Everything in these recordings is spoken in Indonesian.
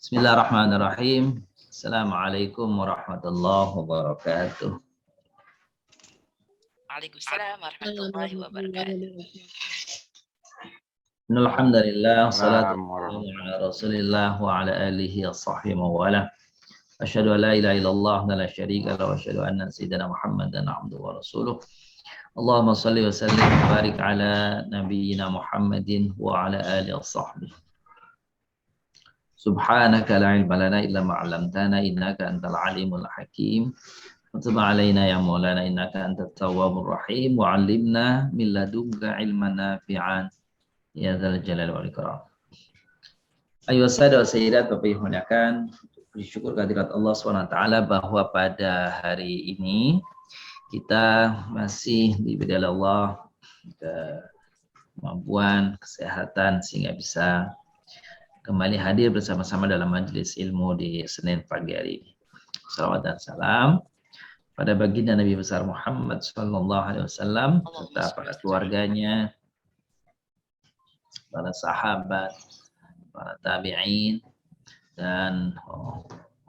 Bismillahirrahmanirrahim. Assalamualaikum warahmatullahi wabarakatuh. Waalaikumsalam warahmatullahi wabarakatuh. Alhamdulillah, salatu wassalamu ala Rasulillah wa ala alihi wa sahbihi wa wala. Asyhadu an la ilaha illallah wa la syarika lahu wa asyhadu anna sayyidina Muhammadan abduhu wa rasuluh. Allahumma shalli wa sallim wa barik ala nabiyyina Muhammadin wa ala alihi wa sahbihi. Subhanaka la ilma lana illa ma 'allamtana innaka antal alimul hakim. Tub alaina ya maulana innaka antat tawwabur rahim wa 'allimna min ladunka ilman nafi'an ya dzal jalali wal ikram. Ayo sahabat sayyidat Bapak Ibu muliakan, bersyukur kehadirat Allah SWT bahwa pada hari ini kita masih diberi oleh Allah kemampuan, kesehatan sehingga bisa kembali hadir bersama-sama dalam majelis ilmu di Senin pagi hari ini. Salawat dan salam pada baginda Nabi besar Muhammad sallallahu alaihi wasallam serta para keluarganya, para sahabat, para tabi'in dan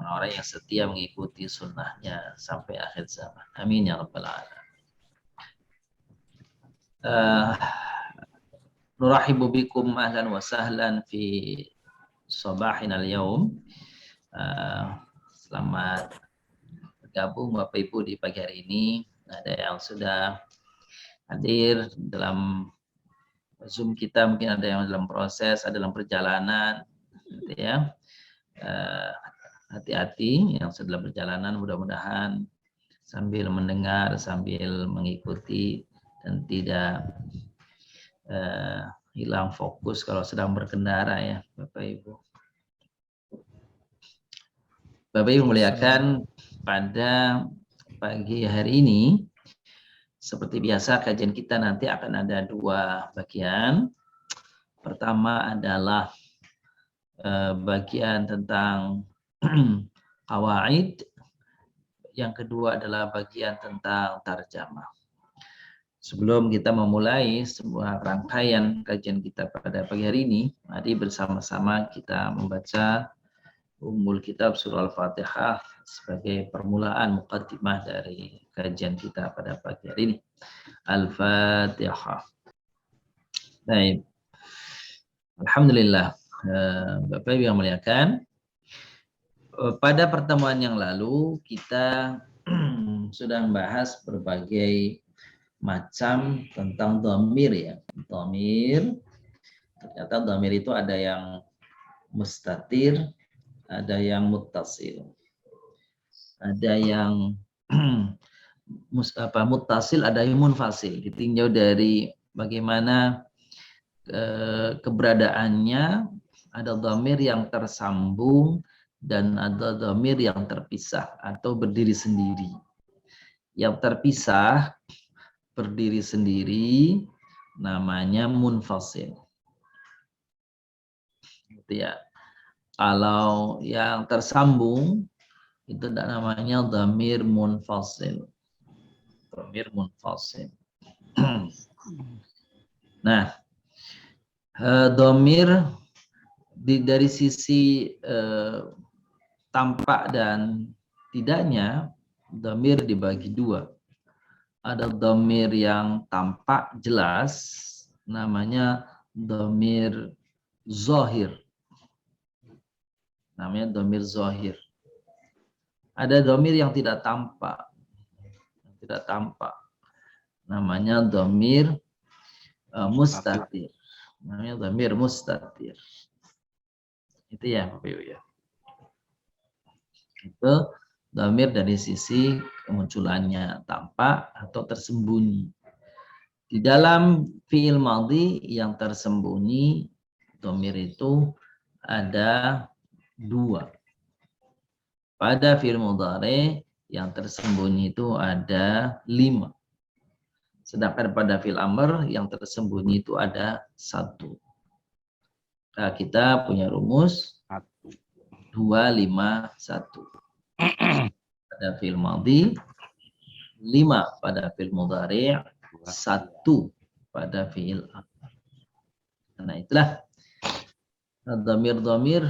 orang-orang yang setia mengikuti sunnahnya sampai akhir zaman. Amin ya rabbal alamin. Nurahibu bikum ahlan wa sahlan fi sabahin al-yaum. Selamat bergabung Bapak Ibu di pagi hari ini. Ada yang sudah hadir dalam Zoom kita, mungkin ada yang dalam proses, ada dalam perjalanan, gitu ya. Hati-hati yang sedang perjalanan, mudah-mudahan sambil mendengar, sambil mengikuti dan tidak hilang fokus kalau sedang berkendara ya Bapak Ibu. Bapak Ibu muliakan, pada pagi hari ini seperti biasa kajian kita nanti akan ada dua bagian. Pertama adalah bagian tentang qawaid, yang kedua adalah bagian tentang tarjamah. Sebelum kita memulai sebuah rangkaian kajian kita pada pagi hari ini, mari bersama-sama kita membaca Ummul Kitab Surah Al-Fatihah sebagai permulaan muqaddimah dari kajian kita pada pagi hari ini. Al-Fatihah. Baik. Alhamdulillah. Bapak Ibu yang muliakan, pada pertemuan yang lalu kita sudah membahas berbagai macam tentang dhamir ya. Dhamir, ternyata dhamir itu ada yang mustatir, ada yang muttasil. Ada yang muttasil, ada yang munfasil. Ditinjau dari bagaimana keberadaannya, ada dhamir yang tersambung dan ada dhamir yang terpisah atau berdiri sendiri. Yang terpisah berdiri sendiri namanya munfasil. Gitu ya. Kalau yang tersambung itu namanya dhamir munfasil. Dhamir munfasil. Nah, dhamir dari sisi tampak dan tidaknya, dhamir dibagi dua. Ada dhamir yang tampak jelas, namanya dhamir zahir. Namanya dhamir zahir. Ada dhamir yang tidak tampak. Tidak tampak. Namanya dhamir mustatir. Namanya dhamir mustatir. Itu ya Bapak Ibu ya. Itu dhamir dari sisi kemunculannya tampak atau tersembunyi. Di dalam fi'il madhi yang tersembunyi, dhamir itu ada dua. Pada fi'il mudhari yang tersembunyi itu ada 5. Sedangkan pada fi'il amr yang tersembunyi itu ada 1. Nah, kita punya rumus 2, 5, 1. Pada fi'il madhi, 5 pada fi'il mudhari, 1 pada fi'il amr. Karena itulah dhamir-dhamir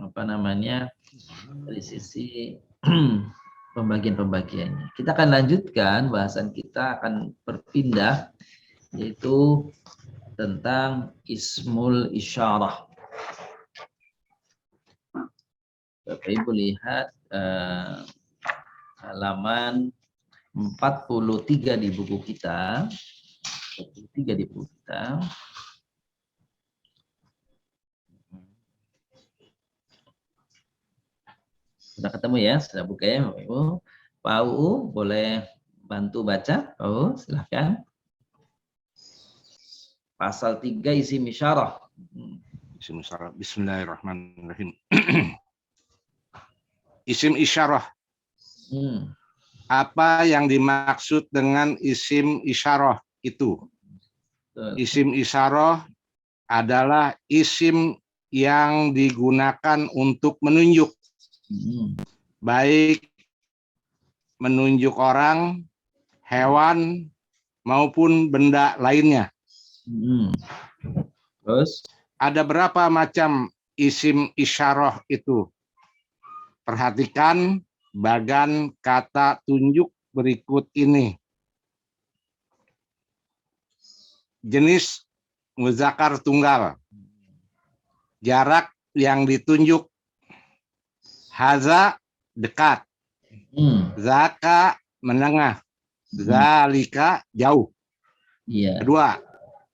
apa namanya, dari sisi pembagian-pembagiannya. Kita akan lanjutkan bahasan kita, akan berpindah yaitu tentang ismul isyarah. Bapak Ibu lihat halaman 43 di buku kita. 43 di buku kita. Sudah ketemu ya? Sudah buka ya Bapak Ibu? Pak UU boleh bantu baca? Pak UU silahkan. Pasal 3 isim isyarah. Isim isyarah. Bismillahirrahmanirrahim. Isim isyarah. Apa yang dimaksud dengan isim isyarah itu? Isim isyarah adalah isim yang digunakan untuk menunjuk. Baik menunjuk orang, hewan, maupun benda lainnya. Terus? Ada berapa macam isim isyarah itu? Perhatikan bagan kata tunjuk berikut ini. Jenis muzakkar tunggal. Jarak yang ditunjuk. Haza dekat. Zaka menengah. Zalika jauh. Kedua,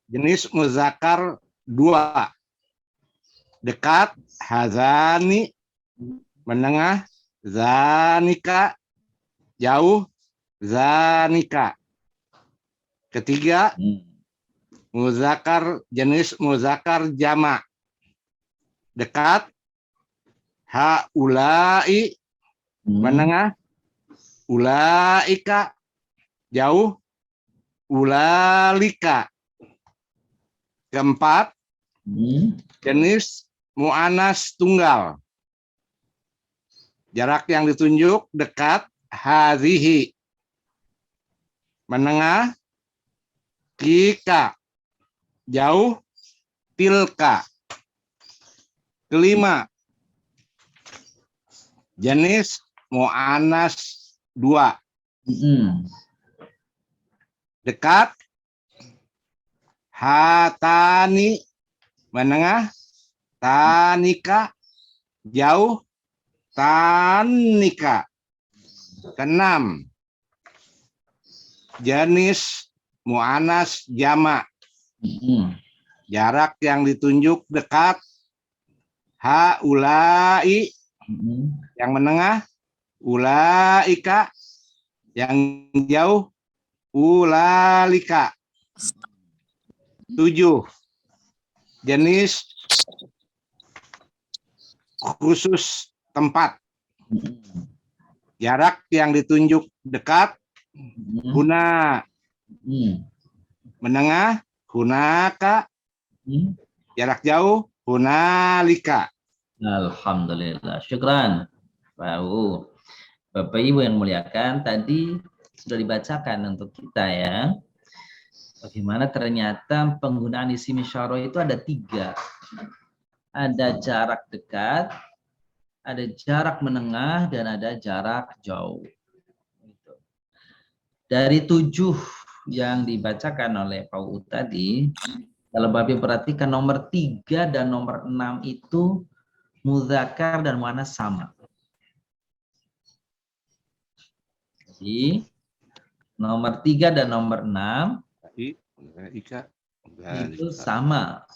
jenis muzakkar dua. Dekat, hazani menengah, zanika jauh, zanika. Ketiga, muzakkar jenis muzakkar jamak. Dekat, haulai menengah, ulaika jauh, ulalika. Keempat, jenis mu'anas tunggal. Jarak yang ditunjuk dekat, hadhihi. Menengah, kika. Jauh, tilka. Kelima, jenis mu'anas dua. Dekat, hatani. Menengah, tanika. Jauh, tanika. Keenam, jenis mu'anas jamak. Jarak yang ditunjuk dekat, haulai. Yang menengah, ulaika. Yang jauh, ulalika. 7, jenis khusus tempat. Jarak yang ditunjuk dekat, huna. Menengah, hunaka. Jarak jauh, hunalika. Alhamdulillah. Syukran. Pak UU. Bapak Ibu yang muliakan, tadi sudah dibacakan untuk kita ya. Bagaimana ternyata penggunaan isim isyarah itu ada 3. Ada jarak dekat, ada jarak menengah, dan ada jarak jauh. Dari 7 yang dibacakan oleh Pak UU tadi, kalau Bapak perhatikan nomor 3 dan nomor 6 itu muzakkar dan muannas sama. Jadi nomor 3 dan nomor 6 itu sama.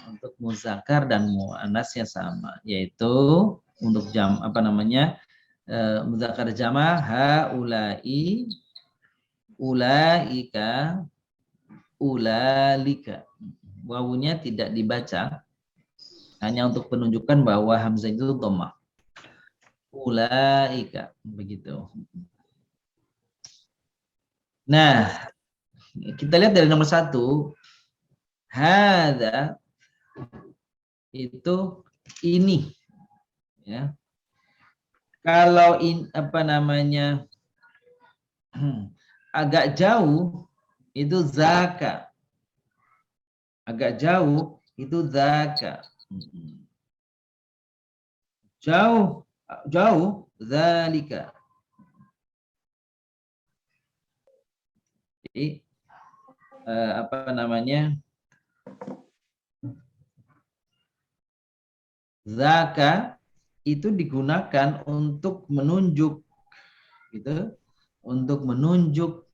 Untuk muzakkar dan muannasnya sama, yaitu untuk muzakkar jama' haulai, ulaika, ulalika. Wawunya tidak dibaca, hanya untuk penunjukan bahwa hamzah itu dhammah. Ulaika, begitu. Nah, kita lihat dari nomor 1, hadza itu ini, ya. Kalau agak jauh itu zaka, agak jauh itu zaka. Jauh, jauh. Zalika. Jadi apa namanya? Zaka itu digunakan untuk menunjuk, gitu, untuk menunjuk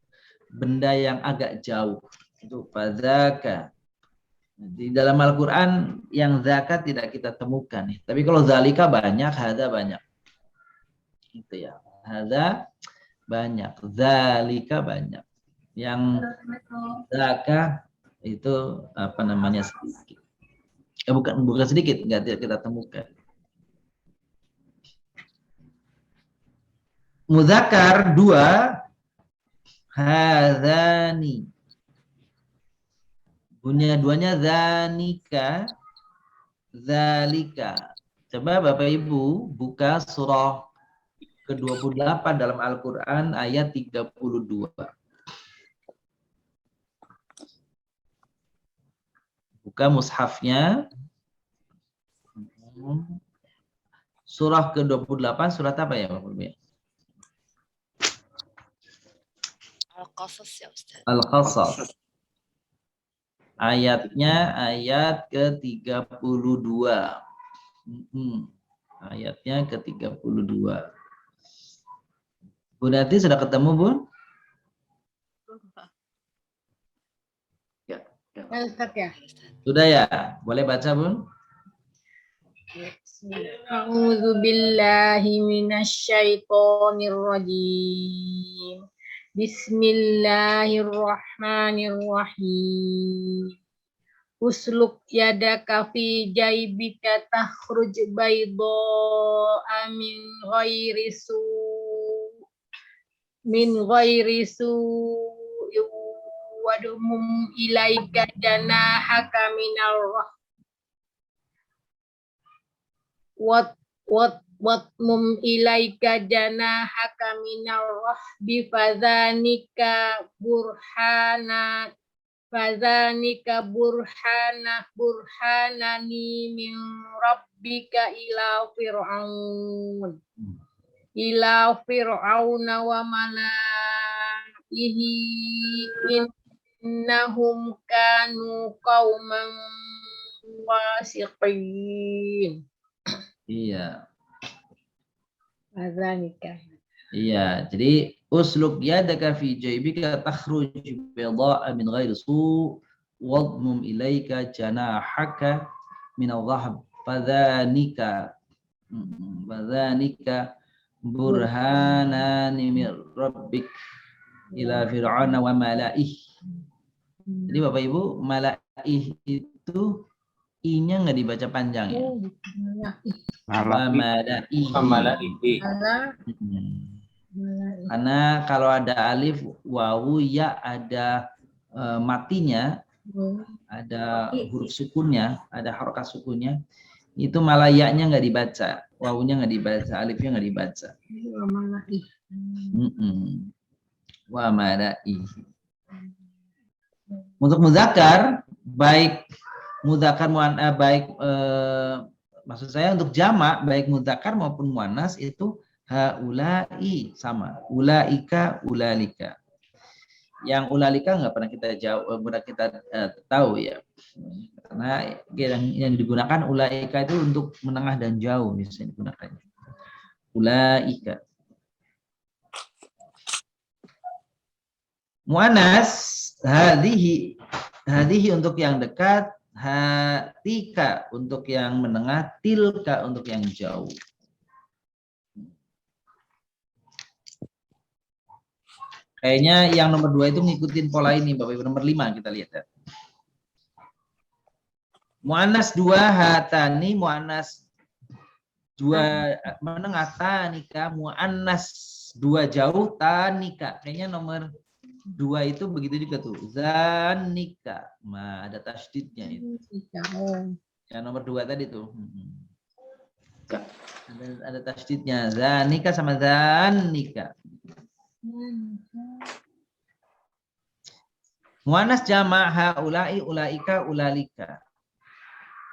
benda yang agak jauh. Itu fadzaka. Di dalam Al-Quran yang zakat tidak kita temukan. Tapi kalau zalika banyak, hada banyak. Itu ya. Hada banyak, zalika banyak. Yang zakat itu apa namanya sedikit. Bukan sedikit, nggak kita temukan. Muzakkar 2, hadzani. Bunyi duanya zanika, zalika. Coba Bapak Ibu buka surah ke-28 dalam Al-Quran ayat 32. Buka mushafnya. Surah ke-28 surat apa ya Bapak Ibu? Al-Qasas ya Ustaz. Al-Qasas. Ayatnya ayat ke-32. Ayatnya ke-32. Bu Nati sudah ketemu, Bun? Ya. Ustaz ya. Sudah ya? Boleh baca, Bun? A'udzu billahi minasyaitonir rajim. Bismillahirrahmanirrahim. Usluk yadaka fi jaybika takhruj bayda'a min ghairi wadumum ilaika janahaka minal watmum ilaika janahaka minal rahbi fadzanika burhanani min rabbika ila fir'auna wa malaihi innahum kanu qauman wasiqin. Iya. Azanika. Iya, jadi usluk yadaka fi jaybika takhruj bida'a min ghairi su' wadmum ilaika janahaka min al-dhahab fadzanika burhanani min rabbik ila fir'auna wa malaih. Jadi Bapak Ibu, malaih itu i-nya nggak dibaca panjang ya. Malaihi. Karena kalau ada alif, wawu, ya ada matinya, ada huruf sukunnya, ada harokat sukunnya, itu malah ya-nya nggak dibaca, wawunya nggak dibaca, alifnya nggak dibaca. Wa malaihi. Untuk muzakkar, baik muzakkar maksud saya untuk jamak baik muzakkar maupun muannas itu haulai sama, ulaika, ulalika. Yang ulalika nggak pernah kita tahu ya, karena yang digunakan ulaika itu untuk menengah dan jauh biasanya digunakannya. Ulaika. Muannas hadihi untuk yang dekat, hatika untuk yang menengah, tilka untuk yang jauh. Kayaknya yang nomor 2 itu ngikutin pola ini, Bapak Ibu. Nomor 5 kita lihat ya. Muannas 2 hatani, muannas 2 menengah tanika, muannas 2 jauh tanika. Kayaknya nomor 2 itu begitu juga tuh. Zanika. Nah, ada tasdidnya itu. Yang nomor 2 tadi tuh. Ada tasdidnya. Zanika sama zanika. Muannas jamak haulai, ulaika, ulalika.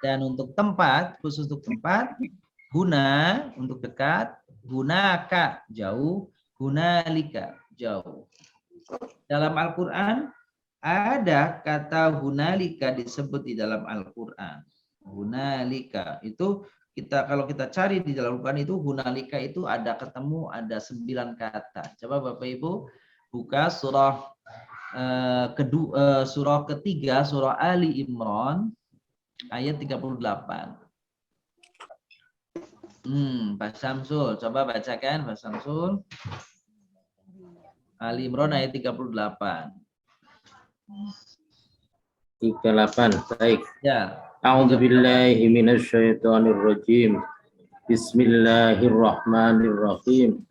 Dan untuk tempat, khusus untuk tempat, Huna untuk dekat, hunaka jauh, hunalika jauh. Dalam Al-Quran ada kata hunalika disebut di dalam Al-Quran. Hunalika itu kalau kita cari di dalam Al-Quran itu hunalika itu ada 9 kata. Coba Bapak Ibu buka surah surah ketiga, surah Ali Imran ayat 38. Pak Samsul, coba bacakan Pak Samsul. Ali Imran ayat 38. 38. Baik. Ya. A'udzubillahi minasyaitonirrajim. Bismillahirrahmanirrahim.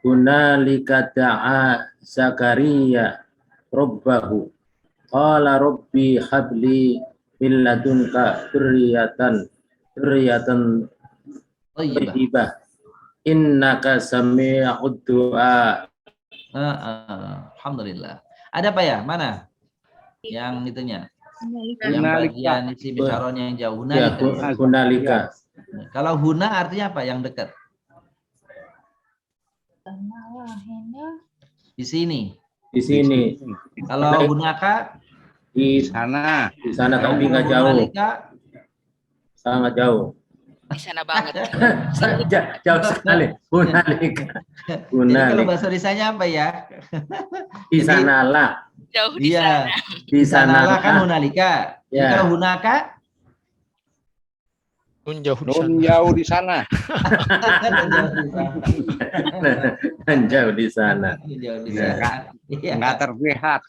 Hunalika da'a Zakaria rabbahu. Qala rabbi habli min ladunka dzurriyyatan thayyibah. Innaka sami'ud du'a. Alhamdulillah. Ada apa ya? Mana? Yang itunya. Yang Hunalika. bagian isi bicaranya yang jauh. Ya, Hunalika. hunalika. Kalau huna artinya apa? Yang dekat. Di sini. Di sini. Kalau hunaka Di Sana. sana tapi nggak jauh. hunalika Sangat jauh. Di sana banget. Jauh sekali. Hunalika. jadi kalau Hunalika. bahasa Indonesia apa ya? Di sanalah. Jauh di Iya. sana. Di Sanalah kan sanalah. hunalika. Jadi Ya. kalau hunaka Jauh di Nun sana. jauh di sana. Dan jauh di sana. Jauh di Ya. sana. Iya. Nggak terlihat.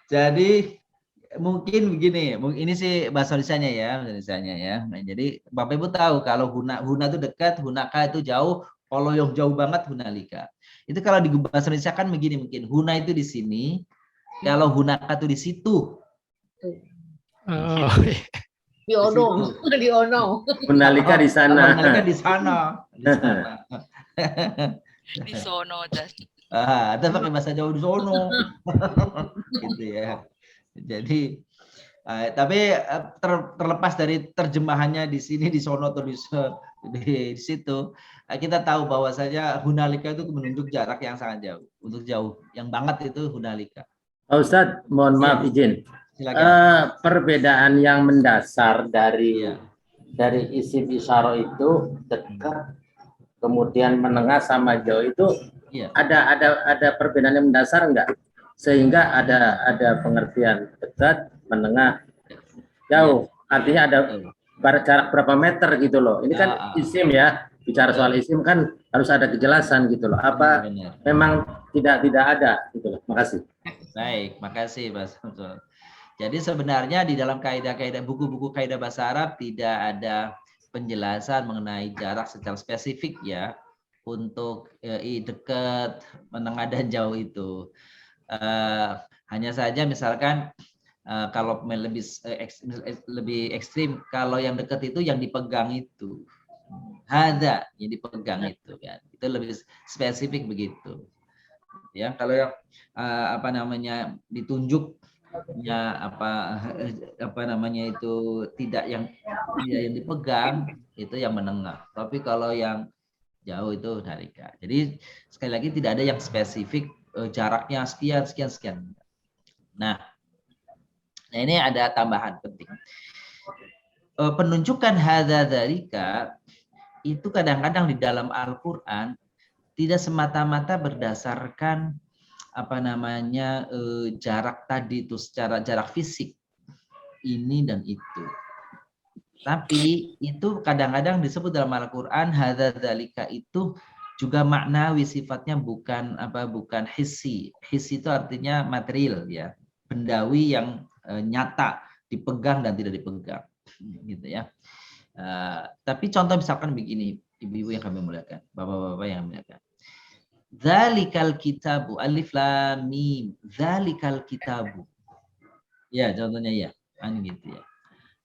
Jadi mungkin begini, ini sih bahasa Indonesianya ya, Nah, jadi Bapak Ibu tahu kalau huna itu dekat, hunaka itu jauh, kalau yang jauh banget hunalika. Itu kalau di bahasa Indonesia kan begini mungkin, huna itu di sini, kalau hunaka itu di situ. Oh, Di ono. Di ono. Hunalika di sana. Hunalika di sana. Di sana. Di sono. Atau pakai bahasa Jawa di sono. Gitu ya. Jadi tapi terlepas dari terjemahannya di sini di sono atau di situ, kita tahu bahwasanya hunalika itu menunjuk jarak yang sangat jauh, untuk jauh yang banget itu hunalika. Pak Ustadz, mohon maaf izin. Silakan. Perbedaan yang mendasar Iya. dari isim isyarah itu dekat, kemudian menengah sama jauh itu Iya. ada perbedaan yang mendasar enggak? Sehingga ada pengertian dekat, menengah, jauh. Artinya ada jarak berapa meter gitu loh. Ini kan isim ya. Bicara soal isim kan harus ada kejelasan gitu loh. Apa Benar. memang tidak ada gitu loh. Makasih. Baik, makasih Mas Samsul. Jadi sebenarnya di dalam kaidah-kaidah buku-buku kaidah bahasa Arab tidak ada penjelasan mengenai jarak secara spesifik ya untuk dekat, menengah dan jauh itu. Hanya saja misalkan kalau lebih ekstrim, kalau yang dekat itu yang dipegang itu, ada yang dipegang itu kan, itu lebih spesifik begitu. Ya kalau yang ditunjuknya apa namanya itu tidak yang dipegang itu yang menengah. Tapi kalau yang jauh itu hunalika. Jadi sekali lagi tidak ada yang spesifik jaraknya sekian. Nah ini ada tambahan penting. Penunjukan hadza dzalika itu kadang-kadang di dalam Al-Qur'an tidak semata-mata berdasarkan jarak tadi itu secara jarak fisik ini dan itu. Tapi itu kadang-kadang disebut dalam Al-Qur'an hadza dzalika itu juga maknawi, sifatnya bukan hissi. Hissi itu artinya material ya, bendawi yang nyata, dipegang dan tidak dipegang, gitu ya. Tapi contoh misalkan begini, ibu-ibu yang kami muliakan, bapak-bapak yang muliakan. Dzalikal kitabu, alif lam mim, dzalikal kitabu. Ya, contohnya ya, kan gitu ya.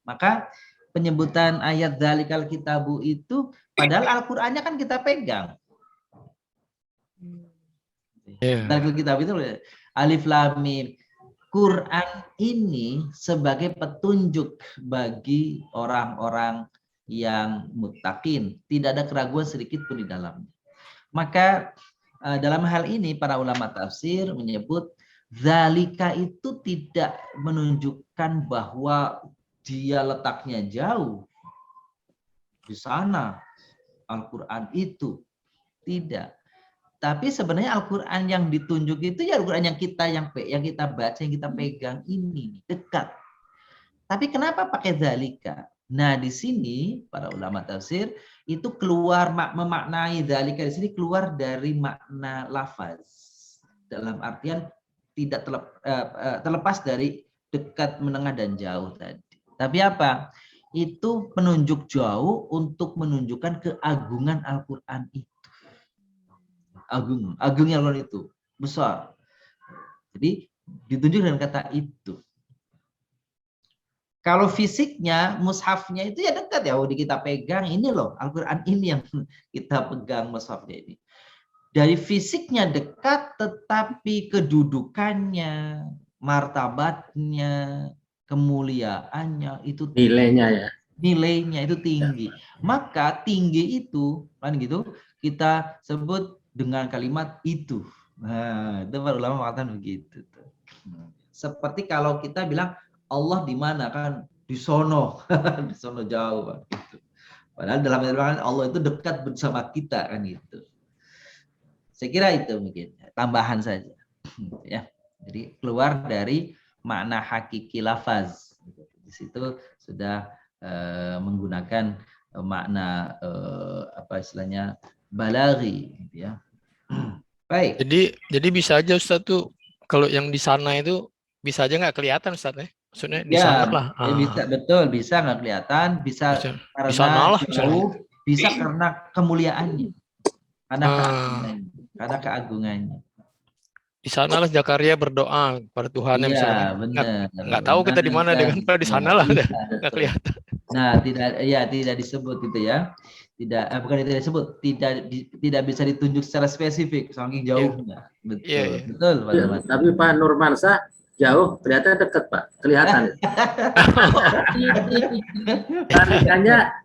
Maka penyebutan ayat dzalikal kitabu itu padahal Al-Qur'annya kan kita pegang. Dzalikal kitab itu alif lam mim. Quran ini sebagai petunjuk bagi orang-orang yang muttaqin, tidak ada keraguan sedikit pun di dalamnya. Maka dalam hal ini para ulama tafsir menyebut zalika itu tidak menunjukkan bahwa dia letaknya jauh di sana Al-Quran itu, tidak. Tapi sebenarnya Al-Quran yang ditunjuk itu ya Al-Quran yang kita baca, yang kita pegang ini dekat. Tapi kenapa pakai zalika? Nah, di sini para ulama tafsir itu keluar memaknai zalika di sini keluar dari makna lafaz. Dalam artian tidak terlepas dari dekat, menengah dan jauh tadi. Tapi apa? Itu penunjuk jauh untuk menunjukkan keagungan Al-Qur'an itu. Agungnya Al-Qur'an itu besar. Jadi ditunjuk dengan kata itu. Kalau fisiknya, mushafnya itu ya dekat ya, udah kita pegang, ini loh Al-Quran ini yang kita pegang mushafnya ini. Dari fisiknya dekat, tetapi kedudukannya, martabatnya, kemuliaannya itu Nilainya itu tinggi. Maka tinggi itu, kan gitu, kita sebut dengan kalimat itu. Nah, itu para ulama mengatakan begitu. Seperti kalau kita bilang Allah di mana, kan di sono, di sono jauh kan gitu. Padahal dalam Al-Quran Allah itu dekat bersama kita kan gitu. Saya kira itu mungkin tambahan saja ya. Jadi keluar dari makna hakiki lafaz. Di situ sudah menggunakan makna apa istilahnya balaghi gitu ya. Baik. Jadi bisa aja Ustaz tuh kalau yang di sana itu bisa aja nggak kelihatan Ustaz ya. Maksudnya di Ya, sana lah. bisa, betul, bisa nggak kelihatan, bisa di sana karena lah, jauh, bisa karena kemuliaannya, karena keagungannya. Di sanalah Zakaria berdoa pada Tuhannya Iya, misalnya. benar. Nggak tahu kita di mana dengan di sana lah, nggak kelihatan. Nah, tidak disebut gitu ya. Bukan tidak disebut, tidak bisa ditunjuk secara spesifik saking jauhnya. Betul, betul Pak Nurman. Tapi Pak Nurmansyah jauh ternyata dekat Pak, kelihatan.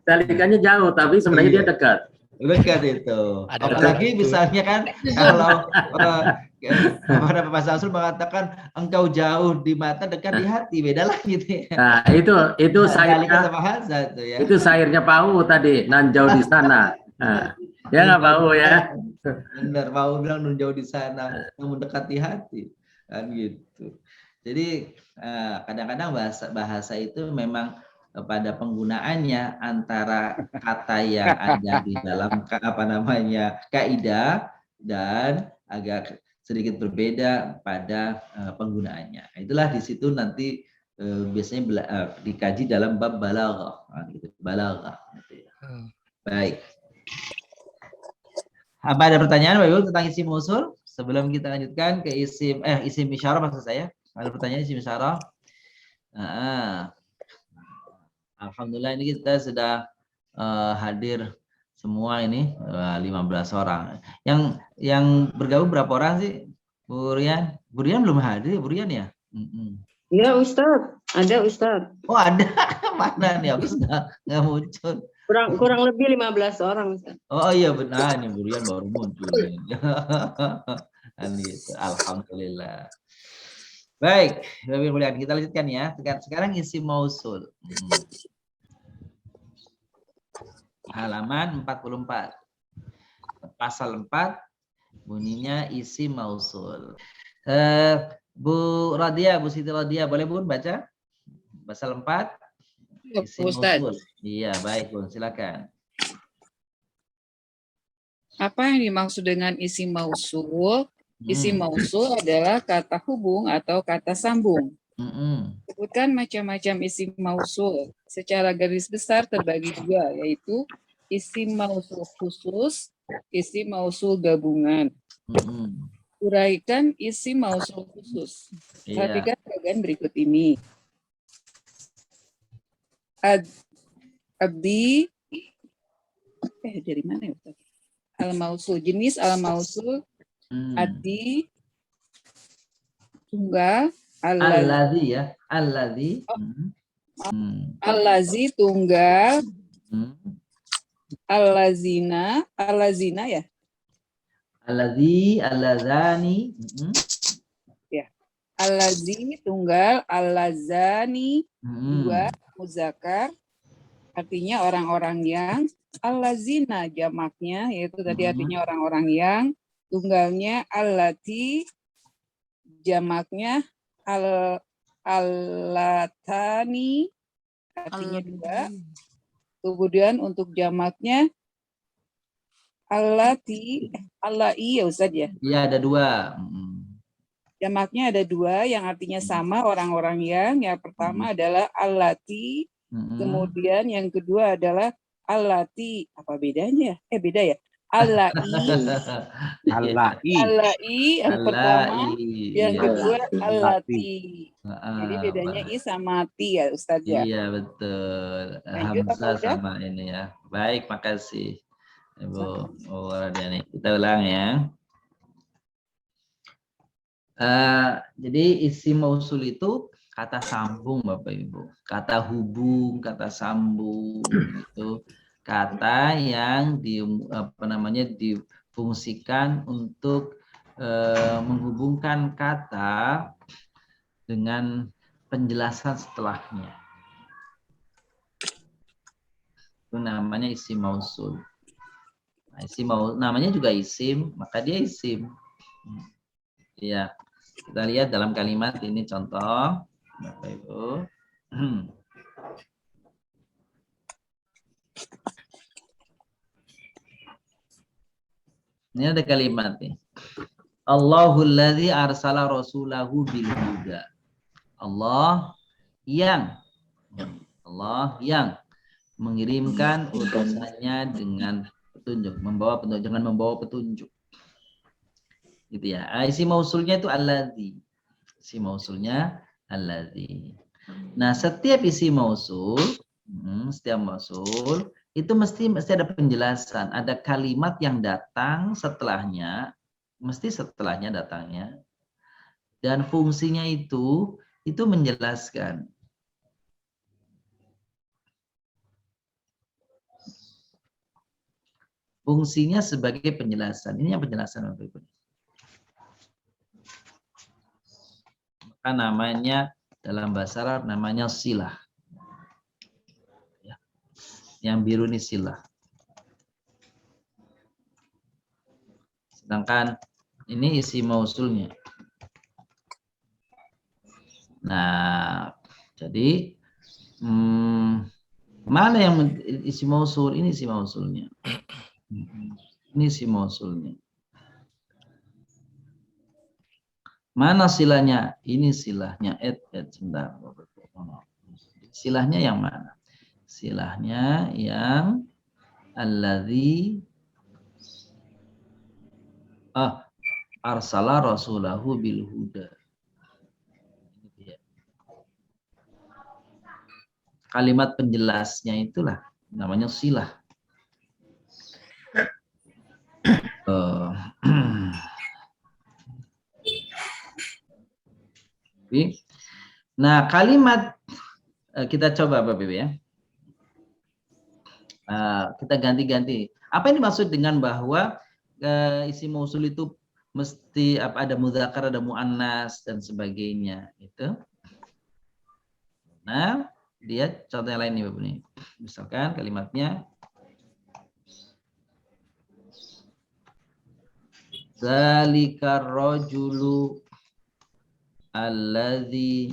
Talikannya jauh, tapi sebenarnya dia dekat. Dekat itu. Apalagi misalnya kan kalau Bapak Rasul mengatakan engkau jauh di mata, dekat di hati, beda lah gitu ya. Nah, itu sairnya ya. Itu sairnya Pau tadi, nan jauh di sana. Nah, ya nggak Pau ya. Benar, Pau bilang nun jauh di sana, namun dekat di hati. Kan gitu. Jadi kadang-kadang bahasa itu memang pada penggunaannya antara kata yang ada di dalam kaidah dan agak sedikit berbeda pada penggunaannya. Itulah di situ nanti biasanya dikaji dalam bab balaghah, gitu. Balaghah gitu ya. Baik. Apa ada pertanyaan Bapak Ibu tentang isim mausul sebelum kita lanjutkan ke isim isyarah maksud saya? Ada pertanyaan isim isyarah? Alhamdulillah ini kita sudah hadir semua ini 15 orang. Yang bergabung berapa orang sih? Bu Rian? Bu Rian belum hadir, Bu Rian ya? Iya Ustaz, ada Ustaz. Oh ada, mana nih? Habis nggak muncul. Kurang lebih 15 orang Ustaz. Oh iya benar, nih Bu Rian baru muncul. Alhamdulillah. Baik, kita lanjutkan ya. Sekarang isim mausul. Halaman 44. Pasal 4 bunyinya isim mausul. Bu Radia, Bu Siti Radia, boleh Bun baca? Pasal 4. Isim mausul. Iya, baik Bun, silakan. Apa yang dimaksud dengan isim mausul? Isim mausul adalah kata hubung atau kata sambung. Sebutkan macam-macam isim mausul. Secara garis besar terbagi dua, yaitu isim mausul khusus, isim mausul gabungan. Uraikan isim mausul khusus. Perhatikan bagian berikut ini. Abdi, dari mana ya? Al-mausul, jenis al-mausul. Adi tunggal alladzi ya alladzi alladzi tunggal Allazina ya. Alladzani. Ya. Allazi tunggal, allazani dua, muzakkar artinya orang-orang yang, allazina jamaknya yaitu tadi artinya orang-orang yang, tunggalnya allati jamaknya allatani artinya dua. Kemudian untuk jamaknya allati allai ya Ustaz ya. Iya, ada dua. Jamaknya ada dua yang artinya sama orang-orang yang pertama adalah allati, kemudian yang kedua adalah allati. Apa bedanya? Beda ya. Allai. Allai yang pertama, yang kedua allati. Jadi bedanya i sama ti ya Ustaz ya. Iya betul. Hamzah sama ini ya. Baik, makasih Ibu Wardiani. Kita ulang ya. Jadi isim mausul itu kata sambung Bapak Ibu, kata hubung, kata sambung itu kata yang difungsikan untuk menghubungkan kata dengan penjelasan setelahnya. Itu namanya isim mausul. Nah, namanya juga isim, maka dia isim. Ya. Kita lihat dalam kalimat ini contoh, Bapak Ibu. Ini ada kalimat nih. Allahul ladzi arsala rasulahu bil huda. Allah yang mengirimkan utusannya dengan petunjuk, membawa petunjuk. Gitu ya. Isim mausulnya itu alladzi. Isim mausulnya alladzi. Nah, setiap isim mausul, itu mesti ada penjelasan, ada kalimat yang datang setelahnya, mesti setelahnya datangnya. Dan fungsinya itu menjelaskan. Fungsinya sebagai penjelasan. Ini yang penjelasan Bapak Ibu. Namanya dalam bahasa Arab namanya silah. Ya. Yang biru ini silah. Sedangkan ini isi mausulnya. Nah, jadi mana yang isi mausul? Ini isi mausulnya. Ini isi mausulnya. Mana silahnya? Ini silahnya. Sebentar. Silahnya yang mana? Silahnya yang alladzi arsala rasulahu bil huda. Kalimat penjelasnya itulah namanya silah. Nah, kalimat kita coba Bapak Ibu ya. Kita ganti-ganti. Apa yang dimaksud dengan bahwa isim mausul itu mesti ada mudzakkar, ada muannas dan sebagainya itu. Nah, dia contoh yang lain nih Bapak nih. Misalkan kalimatnya zalikar rajulu alladzi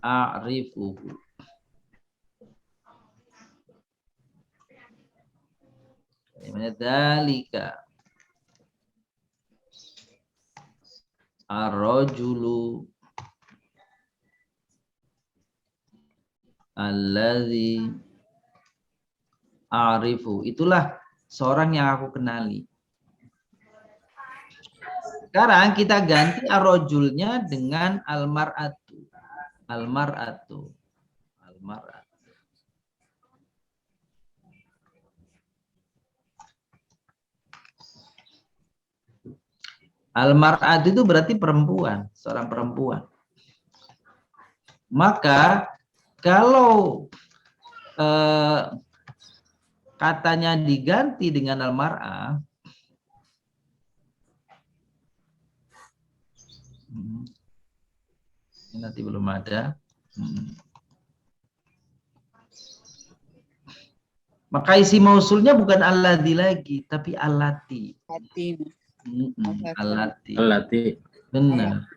a'rifuhu. Kalimatnya dzalika ar-rajulu alladzi a'rifu. Itulah seorang yang aku kenali. Sekarang kita ganti ar-rajulnya dengan al-mar'atu. Al-mar'atu. Al-mar'atu. Al-mar'atu itu berarti perempuan, seorang perempuan. Maka kalau katanya diganti dengan al-mar'ah, ini nanti belum ada. Maka isi mausulnya bukan alladzi lagi, tapi allati. Allati. Allati. Benar.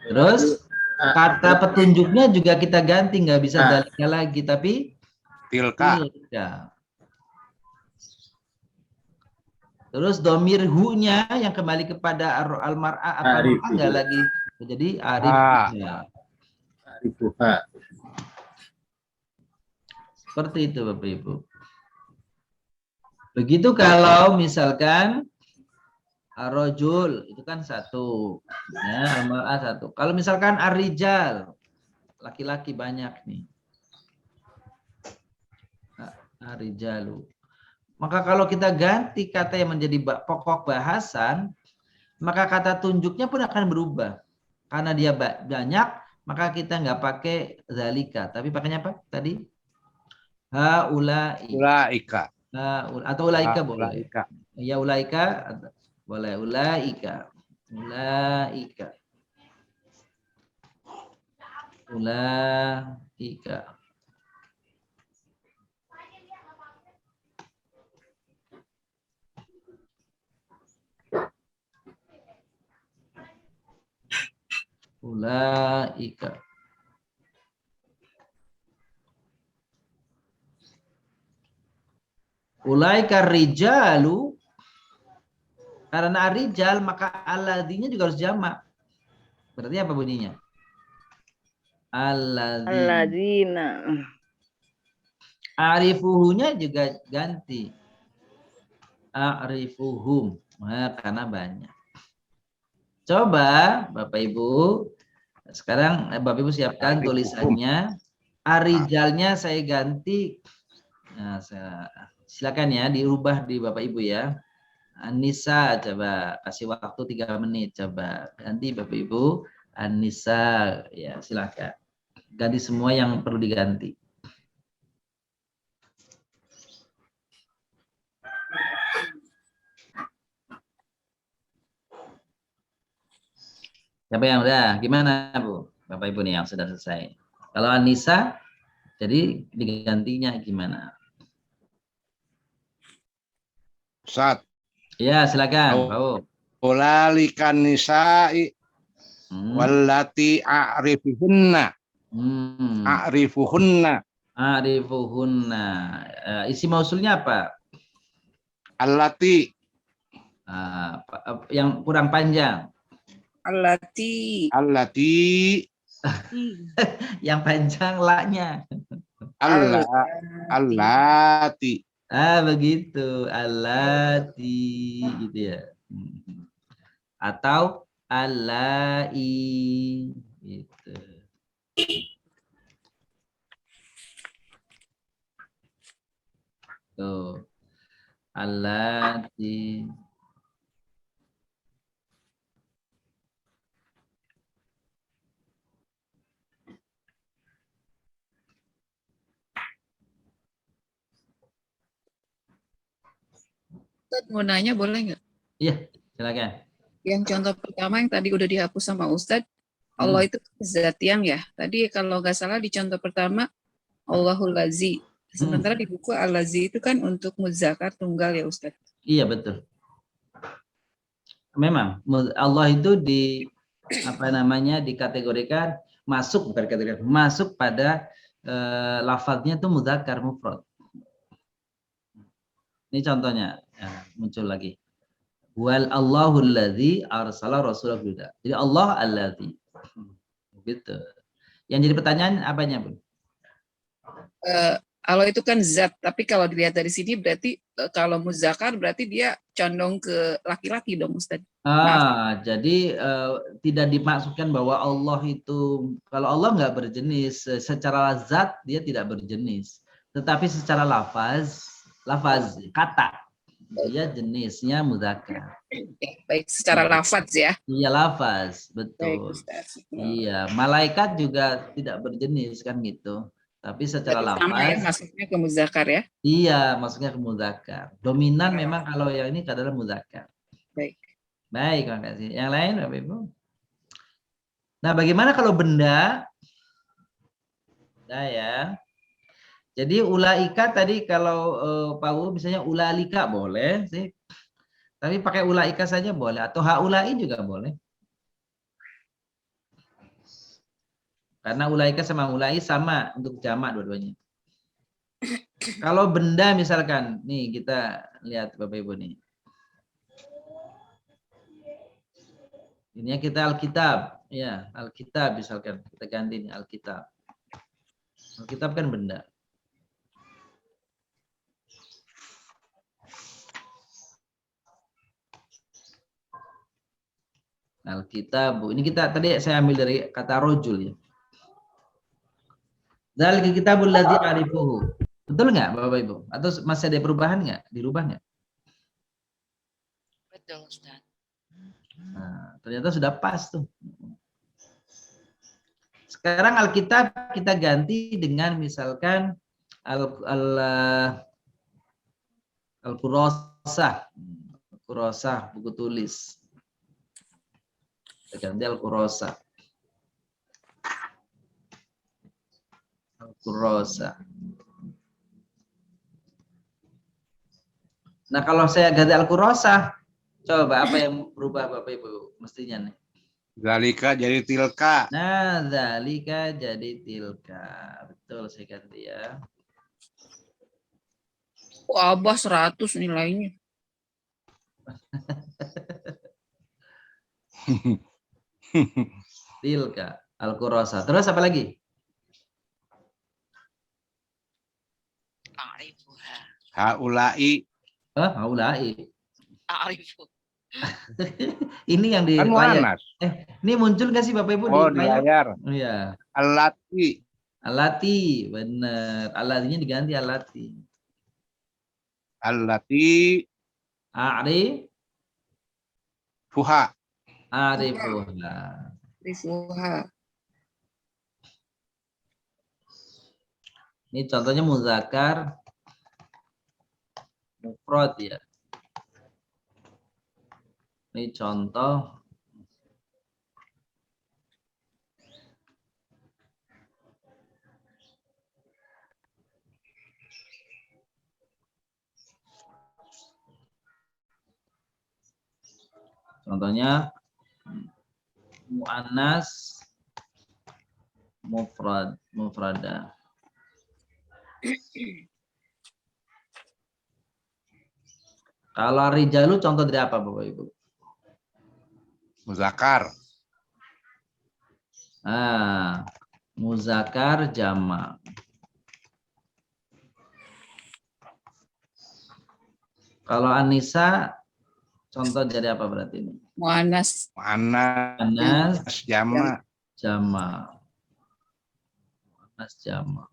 Terus kata petunjuknya juga kita ganti, nggak bisa dalika lagi, tapi tilka. Terus domir hu-nya yang kembali kepada al-mar'ah apa enggak lagi, jadi arifuha. Seperti itu Bapak Ibu. Begitu kalau misalkan ar-rajul itu kan satu, ya, al-mar'ah satu. Kalau misalkan ar-rijal, laki-laki banyak nih. Ar-rijalu. Maka kalau kita ganti kata yang menjadi pokok bahasan, maka kata tunjuknya pun akan berubah. Karena dia banyak, maka kita nggak pakai zalika, tapi pakainya apa tadi? Haulai. Ulaika. Atau ulaika boleh. Ya ulaika boleh. Ulaika. Ulaika. Ulaika. Ulaika. Ulaika rijalu, karena rijal maka alladzina juga harus jamak. Berarti apa bunyinya? Alladzina. Arifuhunya juga ganti. Arifuhum. Nah, karena banyak. Coba Bapak Ibu, sekarang Bapak Ibu siapkan tulisannya. Arijalnya saya ganti. Nah, silakan ya dirubah di Bapak Ibu ya. Anissa, coba kasih waktu 3 menit, coba ganti Bapak Ibu. Anissa, ya silakan. Ganti semua yang perlu diganti. Siapa yang udah? Gimana Bu? Bapak Ibu nih yang sudah selesai. Kalau Anissa, jadi digantinya gimana? Ustaz. Ya, silakan, Pak. Ulalikan nisa'i wallati a'rifuhunna. A'rifuhunna. A'rifuhunna. Isi mausulnya apa? Allati. Yang kurang panjang. Allati. Allati. Yang panjang la-nya. Allati. Begitu. Allati gitu ya. Atau allai gitu. Tuh. Allati. Ustaz mau nanya boleh nggak? Iya, silakan. Yang contoh pertama yang tadi udah dihapus sama Ustadz, Allah itu zat yang ya. Tadi kalau nggak salah di contoh pertama Allahul Lazi. Sementara di buku Al-Lazi itu kan untuk muzakkar tunggal ya Ustadz. Iya betul. Memang Allah itu dikategorikan masuk, bukan kategori, masuk pada lafadznya itu mudzakkar mufrad. Ini contohnya muncul lagi. Wal Allahul ladzi arsala rasulahu bil huda. Jadi Allah alladzi. Gitu. Yang jadi pertanyaan apanya, Bu? Allah itu kan zat, tapi kalau dilihat dari sini berarti kalau muzakkar berarti dia condong ke laki-laki dong Ustaz. Jadi tidak dimaksudkan bahwa Allah itu, kalau Allah nggak berjenis, secara zat dia tidak berjenis. Tetapi secara lafaz kata dia jenisnya mudzakkar. Baik, secara lafaz ya. Iya lafaz, betul. Baik, iya, malaikat juga tidak berjenis kan gitu. Tapi secara Sama ya, lafaz, masuknya ke muzakkar ya. iya, masuknya ke muzakkar. Dominan memang kalau yang ini adalah muzakkar. Baik. Baik, makasih. Yang lain, Bapak Ibu? Nah, bagaimana kalau benda? Nah ya. Jadi ulaika tadi kalau Pak U misalnya ulalika boleh sih. Tapi pakai ulaika saja boleh atau haulai juga boleh. Karena ulaika sama ulai sama untuk jamak dua-duanya. Kalau benda misalkan, nih kita lihat Bapak Ibu nih. Ini kita Alkitab, ya Alkitab misalkan kita ganti nih Alkitab. Alkitab kan benda. Alkitab, ini kita tadi saya ambil dari kata rojul ya. Dzalika kitabul ladzi arifuhu. Betul nggak Bapak Ibu? Atau masih ada perubahan nggak? Dirubah nggak? Betul, Ustaz. Nah, ternyata sudah pas tuh. Sekarang Alkitab kita ganti dengan misalkan Al-Qurrasah. Al-Qurrasah, buku tulis. Kita ganti Al-Qurrasah. Al-Qurrasah. Nah, kalau saya ganti Al-Qurrasah, coba apa yang berubah Bapak Ibu mestinya nih? Zalika jadi tilka. Nah, zalika jadi tilka. Betul saya ganti ya. Wah, Abah 100 nilainya. Tilka, Al-Qurrasah. Terus apa lagi? Haulai. Haulai. Ini yang di Kan layar. muannas. Ini muncul nggak sih Bapak Ibu Oh, di layar. Iya. Allati. Alati, benar. Alatinya diganti alati. Allati A'rif, fuha. arifuha. Rifuha. Ini contohnya muzakkar mufrad ya. Ini contoh contohnya muannas mufrada. Kalau rijalu contoh dari apa Bapak Ibu? Muzakkar. Muzakkar jamak. Kalau Anissa contoh dari apa berarti ini? Muannas. Muannas jamak. Jamak. Muannas jamak.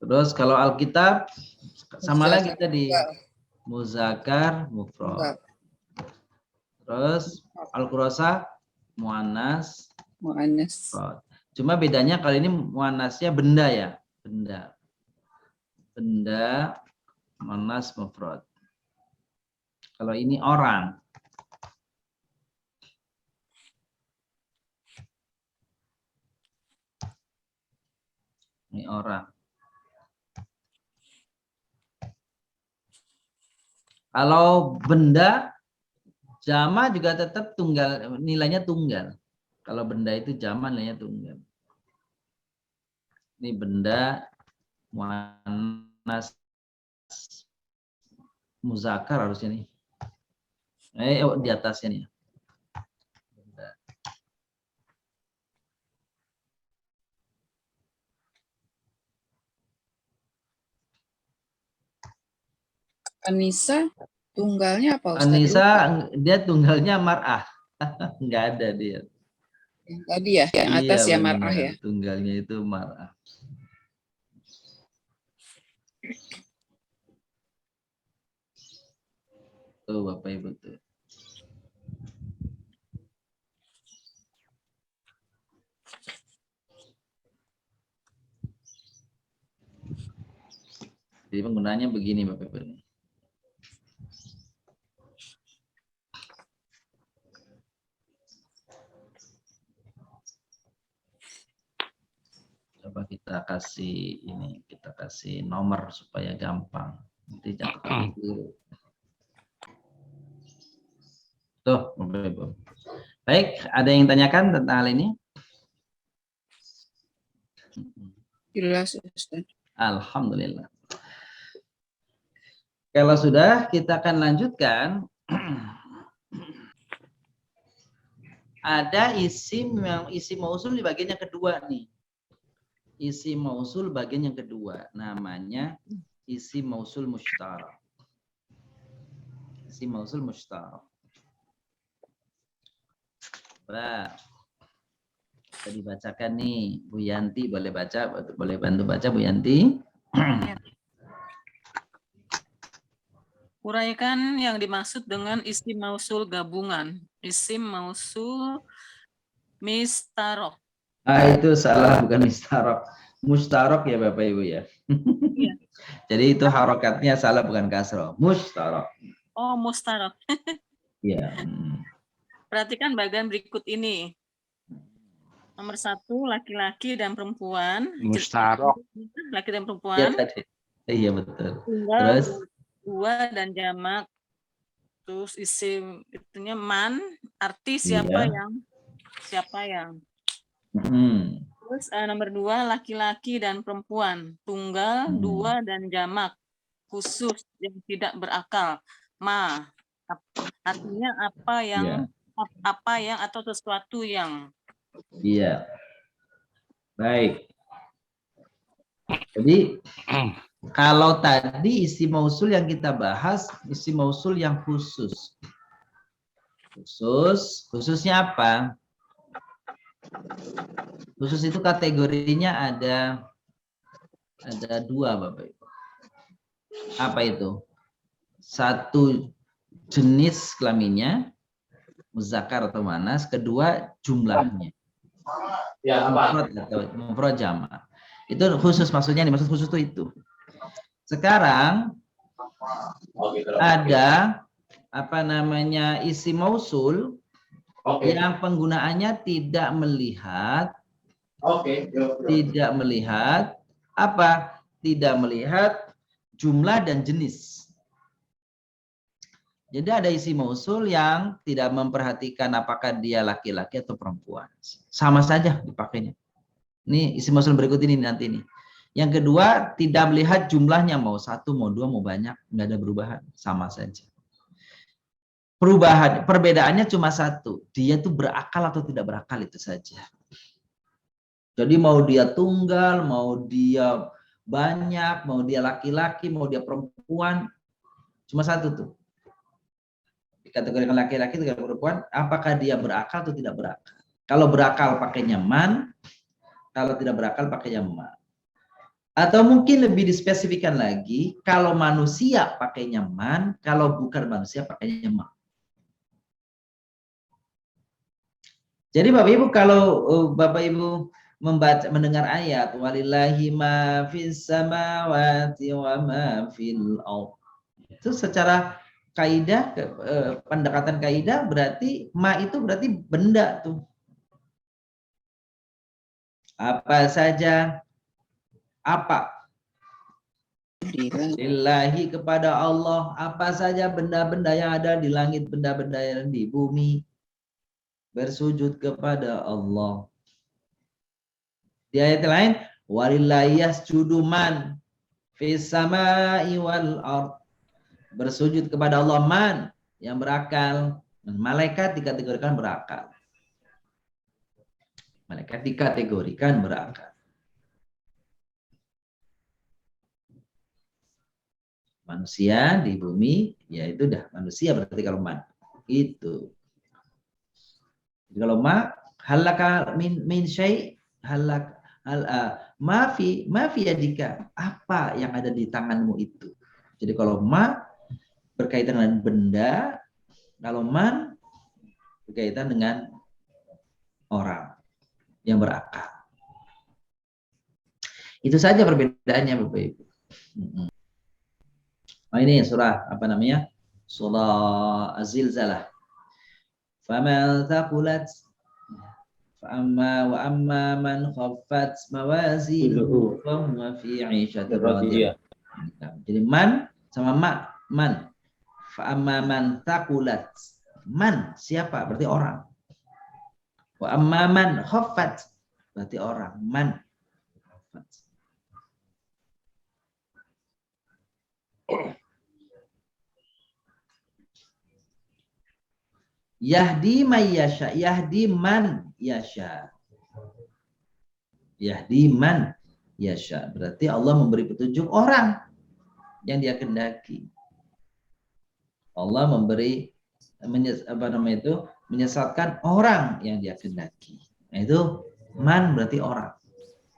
Terus kalau Alkitab sama lagi tadi muzakkar mufrad. Terus Al-Qurrasah muannas mufrad. Cuma bedanya kali ini muannasnya benda ya, benda. Benda muannas mufrad. Kalau ini orang. Ini orang. Kalau benda jama juga tetap tunggal, nilainya tunggal. Kalau benda itu jama nilainya tunggal. Ini benda muannas muzakkar harusnya nih. Di atasnya nih. Benda. Anissa tunggalnya apa Ustaz? Anissa dia tunggalnya mar'ah. Enggak ada dia. Yang tadi ya, yang atas Iya, ya mar'ah ya. Tunggalnya itu mar'ah. Tuh Bapak Ibu tuh. Jadi penggunaannya begini Bapak Ibu. Coba kita kasih ini, kita kasih nomor supaya gampang. Nanti catat dulu. Tuh, Bapak Ibu. Baik, ada yang tanyakan tentang hal ini? Jelas, Ustaz. Alhamdulillah. Kalau sudah, kita akan lanjutkan. Ada isim mausul di bagian yang kedua nih. Isim mausul bagian yang kedua, namanya isim mausul mustarak. Isim mausul mustarak. Nah, bisa dibacakan nih, Bu Yanti boleh baca, boleh bantu baca Bu Yanti. Uraikan yang dimaksud dengan isim mausul gabungan. Isim mausul mistarok. Itu salah, bukan mistarok. Mustarok ya Bapak Ibu ya. Iya. Jadi itu harokatnya salah, bukan kasroh. Mustarok. Oh, mustarok. Iya. Perhatikan bagian berikut ini. Nomor 1, laki-laki dan perempuan. Mustarok. Laki dan Iya perempuan. tadi. Iya betul. Tunggal, Terus dua dan jamak. Terus isim itunya man, arti siapa iya. yang. Terus nomor 2, laki-laki dan perempuan. Tunggal, dua dan jamak. Khusus yang tidak berakal. Ma, artinya apa yang atau sesuatu yang. Iya. Baik. Jadi kalau tadi isim mausul yang kita bahas, isim mausul yang khusus. Khususnya apa? Khusus itu kategorinya ada dua Bapak Ibu. Apa itu? Satu, jenis kelaminnya, muzakkar atau muannas. Kedua, jumlahnya. Ya, mufrad jama'. Itu khusus, maksudnya dimaksud khusus itu. Sekarang ada isim mausul yang penggunaannya tidak melihat jumlah dan jenis. Jadi ada isim mausul yang tidak memperhatikan apakah dia laki-laki atau perempuan. Sama saja dipakainya. Ini isim mausul berikut ini nanti nih. Yang kedua, tidak melihat jumlahnya, mau satu, mau dua, mau banyak, nggak ada perubahan, sama saja. Perbedaannya cuma satu, dia tuh berakal atau tidak berakal, itu saja. Jadi mau dia tunggal, mau dia banyak, mau dia laki-laki, mau dia perempuan, cuma satu tuh. Dikategorikan laki-laki, dikategorikan perempuan, apakah dia berakal atau tidak berakal. Kalau berakal pakainya man, kalau tidak berakal pakainya ma. Atau mungkin lebih dispesifikan lagi, kalau manusia pakainya man, kalau bukan manusia pakainya ma. Jadi Bapak Ibu, kalau Bapak Ibu mendengar ayat walillahi ma fis samawati wa ma fil ardh, itu secara kaidah, pendekatan kaidah, berarti ma itu berarti benda tuh. Apa saja, apa? Lillahi, kepada Allah, apa saja benda-benda yang ada di langit, benda-benda yang di bumi, bersujud kepada Allah. Di ayat lain, walillahi yasjudu man fis samai wal ardh, bersujud kepada Allah man, yang berakal. Malaikat dikategorikan berakal. Malaikat dikategorikan berakal. Manusia di bumi, ya itu dah manusia berarti kalau man. Itu. Kalau ma, halaka min syai', halak mafi yadika, apa yang ada di tanganmu itu. Jadi kalau ma, berkaitan dengan benda, kalau man berkaitan dengan orang yang berakal. Itu saja perbedaannya, Bapak Ibu. Nah, ini surah apa namanya? Surah Az-Zilzalah. Faman thaqulat wa amma man khaffat mawazinuhu fa huwa fi 'ishatin radiyah. Jadi man sama man. Fa amma man thaqulat. Man siapa? Berarti orang. Wa amma man khaffat berarti orang. Man. Yahdi may yasha, yahdi man yasha. Yahdi man yasha. Berarti Allah memberi petunjuk orang yang dia kehendaki. Allah memberi menyesatkan orang yang dia kehendaki. Nah, itu man berarti orang.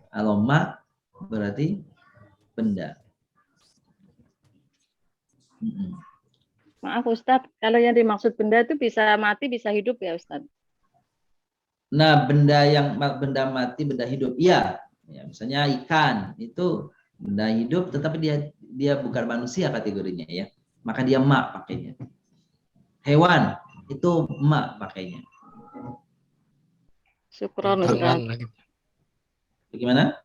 Kalau ma berarti benda. Maaf Ustadz, kalau yang dimaksud benda itu bisa mati, bisa hidup ya Ustadz? Nah, benda mati, benda hidup, iya. Ya, misalnya ikan itu benda hidup, tetapi dia bukan manusia kategorinya ya. Maka dia ma pakainya. Hewan itu ma pakainya. Syukron Ustadz. Bagaimana?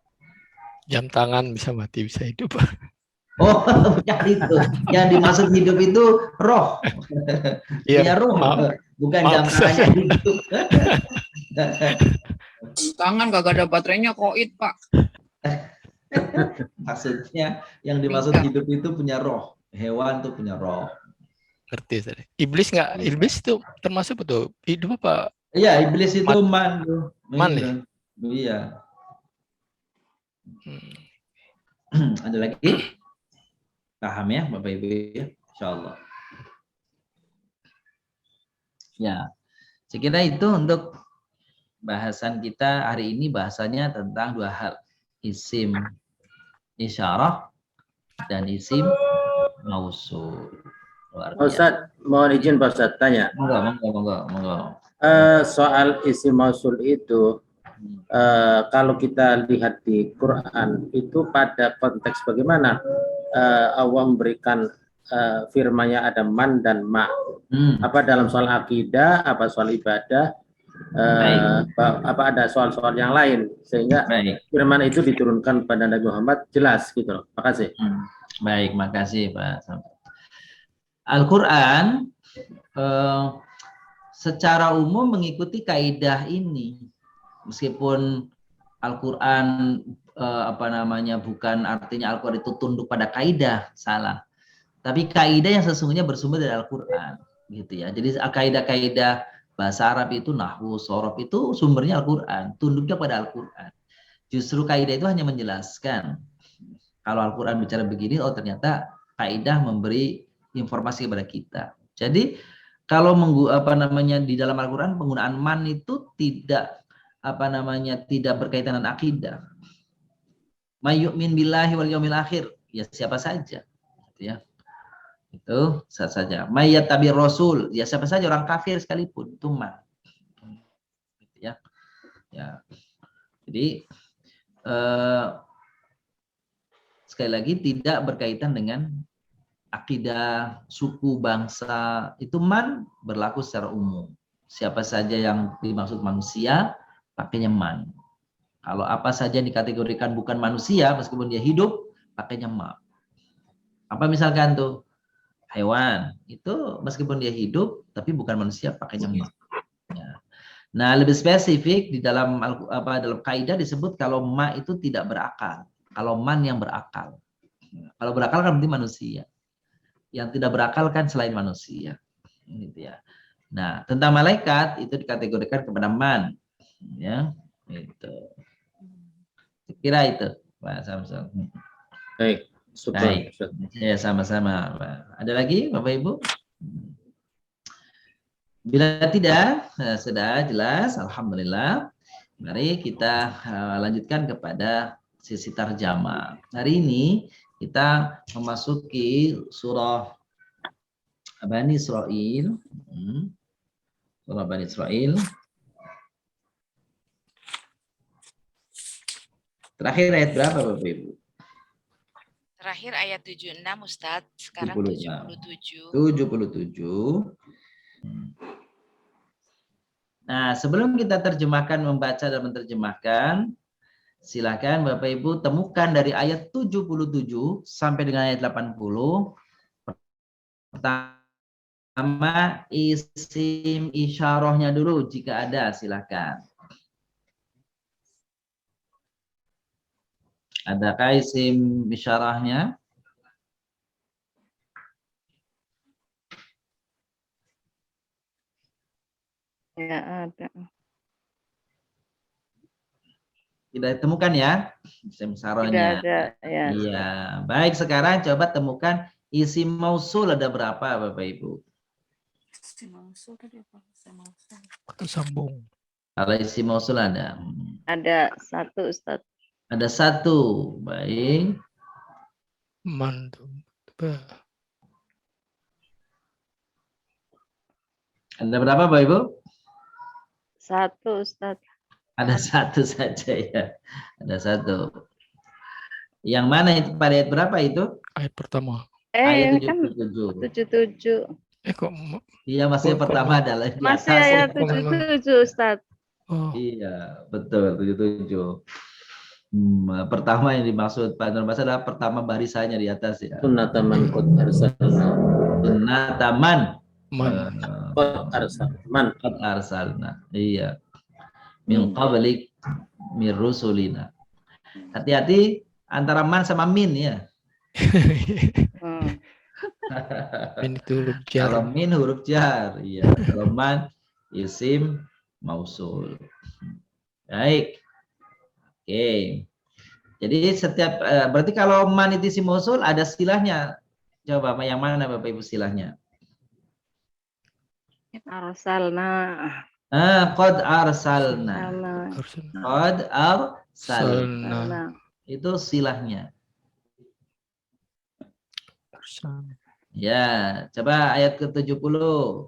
Jam tangan bisa mati, bisa hidup. Oh, bukan itu. Yang dimaksud hidup itu roh. Ya, roh. Bukan jam tangannya hidup. Tangan gak ada baterainya koit, Pak. Maksudnya yang dimaksud hidup itu punya roh. Hewan itu punya roh. Ngerti tadi. Iblis nggak? Iblis itu termasuk betul hidup apa? Iya, iblis itu man. Man ya? Iya. Ada lagi? Paham ya Bapak Ibu ya? Insyaallah. Ya, saya kira itu untuk bahasan kita hari ini. Bahasanya tentang dua hal, isim isyarah dan isim mausul. Ustaz, mohon izin Pak Ustaz tanya. Monggo. Soal isim mausul itu kalau kita lihat di Quran itu pada konteks bagaimana Allah memberikan firman-Nya ada man dan ma. Apa dalam soal akidah, apa soal ibadah, apa ada soal-soal yang lain sehingga firman itu diturunkan pada Nabi Muhammad jelas gitu loh. Makasih. Baik, makasih Pak. Al-Quran secara umum mengikuti kaidah ini. Meskipun Al-Quran bukan artinya Al-Quran itu tunduk pada kaidah, salah. Tapi kaidah yang sesungguhnya bersumber dari Al-Quran, gitu ya. Jadi kaidah-kaidah bahasa Arab itu nahwu, sorof itu sumbernya Al-Quran, tunduknya pada Al-Quran. Justru kaidah itu hanya menjelaskan. Kalau Al-Quran bicara begini, oh ternyata kaidah memberi informasi kepada kita. Jadi kalau di dalam Al-Quran penggunaan man itu tidak tidak berkaitan dengan akidah. Mayyu'min billahi wal yaumil akhir, ya siapa saja, gitu ya. Itu saja. Mayyat tabi rasul, ya siapa saja, orang kafir sekalipun itu man. Gitu ya. Ya. Jadi sekali lagi tidak berkaitan dengan akidah, suku, bangsa, itu man berlaku secara umum. Siapa saja yang dimaksud manusia pakainya man. Kalau apa saja dikategorikan bukan manusia meskipun dia hidup pakainya ma. Apa misalkan tuh hewan itu meskipun dia hidup tapi bukan manusia pakainya ma. Ya. Nah, lebih spesifik di dalam dalam kaidah disebut kalau ma itu tidak berakal. Kalau man yang berakal. Kalau berakal kan berarti manusia. Yang tidak berakal kan selain manusia. Gitu ya. Nah, tentang malaikat itu dikategorikan kepada man. Ya, itu. Kira itu, Pak Samsul. Baik, baik. Ya, sama-sama. Ada lagi, Bapak Ibu? Bila tidak, sudah jelas, alhamdulillah. Mari kita lanjutkan kepada sisi tarjamah. Hari ini kita memasuki surah Bani Israil. Surah Bani Israil. Terakhir ayat berapa Bapak Ibu? Terakhir ayat 76 Ustadz, sekarang 77. 77. Nah, sebelum kita terjemahkan, membaca dan menerjemahkan, silakan Bapak Ibu temukan dari ayat 77 sampai dengan ayat 80. Pertama, isim isyarahnya dulu jika ada, silakan. Adakah isim isyarahnya? Ya, ada. Tidak ditemukan ya isim isyarahnya. Tidak ada, ya. Iya, baik, sekarang coba temukan isim mausul ada berapa Bapak Ibu? Isim mausul tadi apa? Isim mausul. Kata sambung. Kalau isim mausul ada. Ada satu Ustadz. Ada satu, baik. Mantap. Ada berapa Bapak Ibu? Satu Ustadz. Ada satu saja ya. Ada satu. Yang mana itu pada ayat berapa itu? Ayat pertama. Ayat Ini kan 77. 77. Kok Iya, masih kok pertama adalah di Masih atas. ayat Kok memang- 77 Ustadz. Oh, Iya, betul 77. Pertama yang dimaksud Pak Nur Mas adalah pertama barisannya di atas ya. Sunnataman qad arsalna. Sunnataman Qad arsalna. qad arsalna. Iya. Min qablik mir rusulina. Hati-hati antara man sama min ya. ini itu huruf jar. Kalau min huruf jar, iya. Kalau man isim mausul. Baik. Oke. Jadi setiap berarti kalau man itu isim mausul ada silahnya. Coba yang mana Bapak Ibu silahnya? Arsalna. Qad arsalna. Qad arsalna. Salna. Itu silahnya. Ya, coba ayat ke-70.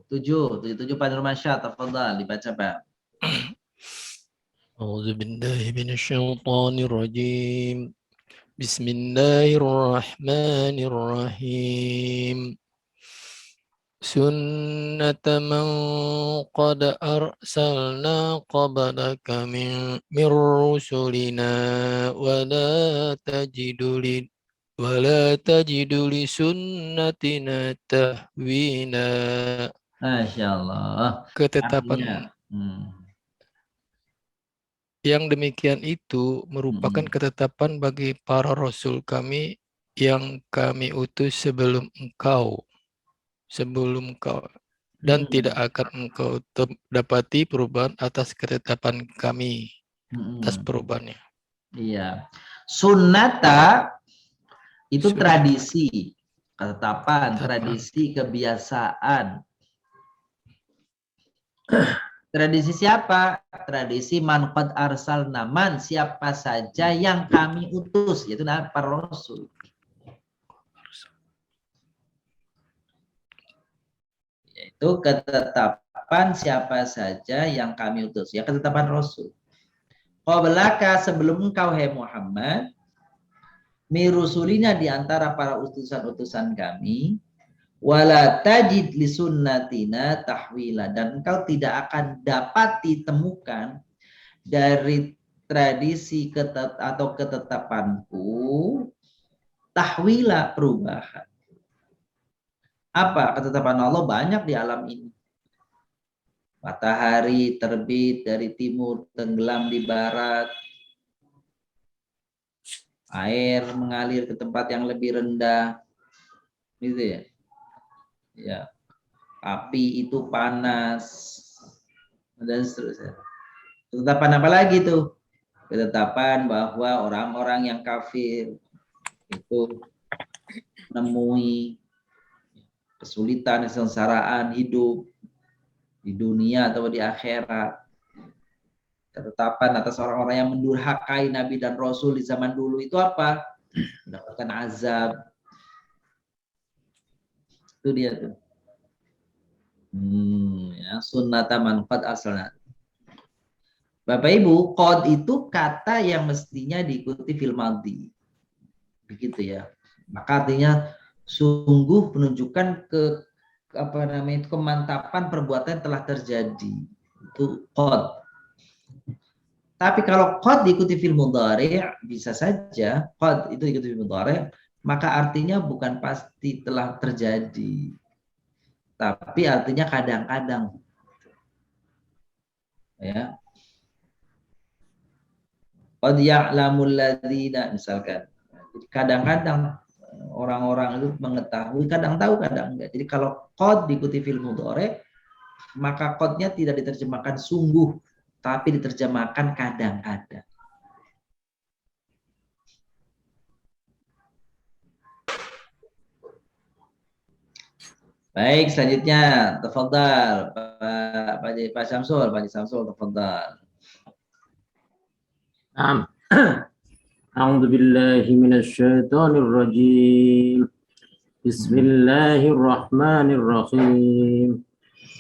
77 Pak Nur Masyad, tafadhal dibaca Pak. A'udzu billahi minasyaitonir rajim. Bismillahirrahmanirrahim. Sunnata man qad arsalna qablaka min rusulina wa la tajidu li sunnatina tahwina. Masya Allah. Ketetapan yang demikian itu merupakan ketetapan bagi para rasul kami yang kami utus sebelum engkau dan tidak akan engkau dapati perubahan atas ketetapan kami atas perubahannya. Iya. Sunnata itu tradisi, ketetapan, tradisi, kebiasaan. Tradisi siapa? Tradisi man qad arsalna, man siapa saja yang kami utus, yaitu para rasul. Yaitu ketetapan siapa saja yang kami utus, ya ketetapan rasul. Qablaka sebelum engkau hai Muhammad, mirusulina di antara para utusan-utusan kami, wala tajid li sunnatina tahwila, dan engkau tidak akan dapat ditemukan dari tradisi atau ketetapanku tahwila, perubahan. Apa ketetapan Allah? Banyak di alam ini. Matahari terbit dari timur, tenggelam di barat. Air mengalir ke tempat yang lebih rendah. Gitu ya. Ya. Api itu panas. Dan seterusnya. Ketetapan apa lagi tuh? Ketetapan bahwa orang-orang yang kafir itu menemui kesulitan, kesengsaraan hidup di dunia atau di akhirat. Ketetapan atas orang-orang yang mendurhakai Nabi dan Rasul di zaman dulu itu apa? Mendapatkan azab. Itu dia tuh. Ya, sunnata man qad arsalna. Bapak Ibu, qad itu kata yang mestinya diikuti fil madhi. Begitu ya. Maka artinya sungguh menunjukkan kemantapan perbuatan yang telah terjadi. Itu qad. Tapi kalau qad diikuti fil mudhari' bisa saja qad itu diikuti fil mudhari', maka artinya bukan pasti telah terjadi. Tapi artinya kadang-kadang. Ya. Qad ya'lamul ladzina, misalkan. Kadang-kadang orang-orang itu mengetahui, kadang tahu, kadang enggak. Jadi kalau qad diikuti fil mudhari', maka qadnya tidak diterjemahkan sungguh, tapi diterjemahkan kadang-kadang. Baik, selanjutnya tafadhal Pak Syamsul, tafadhal. Naam. A'udzu billahi minasy syaithanir rajim. Bismillahirrahmanirrahim.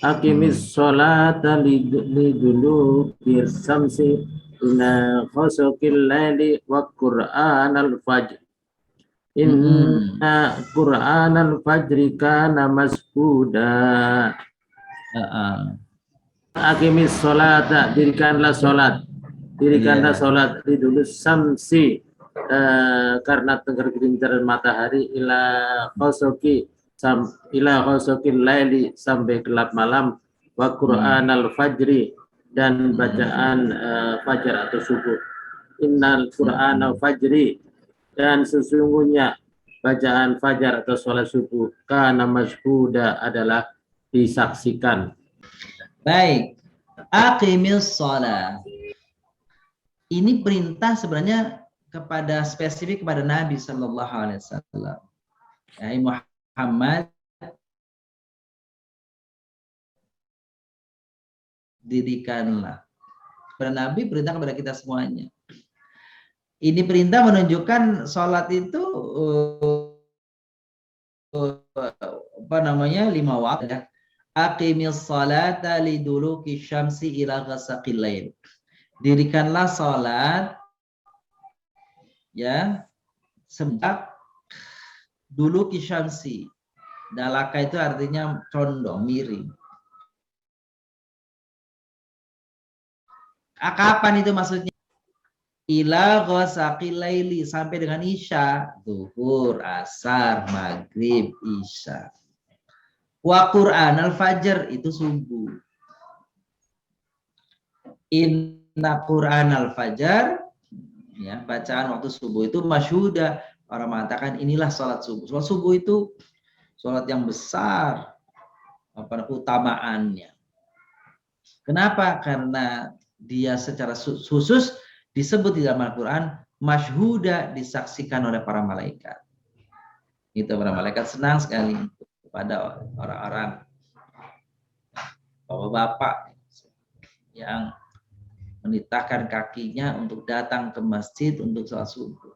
Aqimis sholata liduluki syamsi ila ghasaqil laili wa qur'anal fajr. Inna qur'anal fajri kana mashuda. Aqimis sholata, dirikanlah sholat. Dirikanlah sholat di dulu samsi karena tergelincir matahari ila ghasaqil laili, sampai gelap malam, wa qur'anal fajri, dan bacaan fajar atau subuh. Innal qur'anal fajri, dan sesungguhnya bacaan fajar atau sholat subuh, kana mashhuda, adalah disaksikan. Baik, aqimis shalah. Ini perintah sebenarnya spesifik kepada Nabi Sallallahu Alaihi Wasallam. Ya, Muhammad, dirikanlah. Kepada Nabi, perintah kepada kita semuanya. Ini perintah menunjukkan sholat itu 5 waktu. Ya. Aqimis salata liduluki syamsi ila ghasaqil lail. Dirikanlah salat ya sejak duluki syamsi. Dalaka itu artinya condong, miring. Kapan itu maksudnya? Ila ghasaqil laili, sampai dengan isya, zuhur, asar, maghrib, isya. Wa Qur'an al-fajr, itu subuh. Inna Qur'an al-fajr, ya, bacaan waktu subuh itu masyhuda. Orang mengatakan inilah sholat subuh. Sholat subuh itu sholat yang besar, keutamaannya. Kenapa? Karena dia secara khusus disebut di dalam Al-Quran masyhuda, disaksikan oleh para malaikat. Itu para malaikat senang sekali kepada orang-orang bapak-bapak yang menitahkan kakinya untuk datang ke masjid untuk sholat subuh.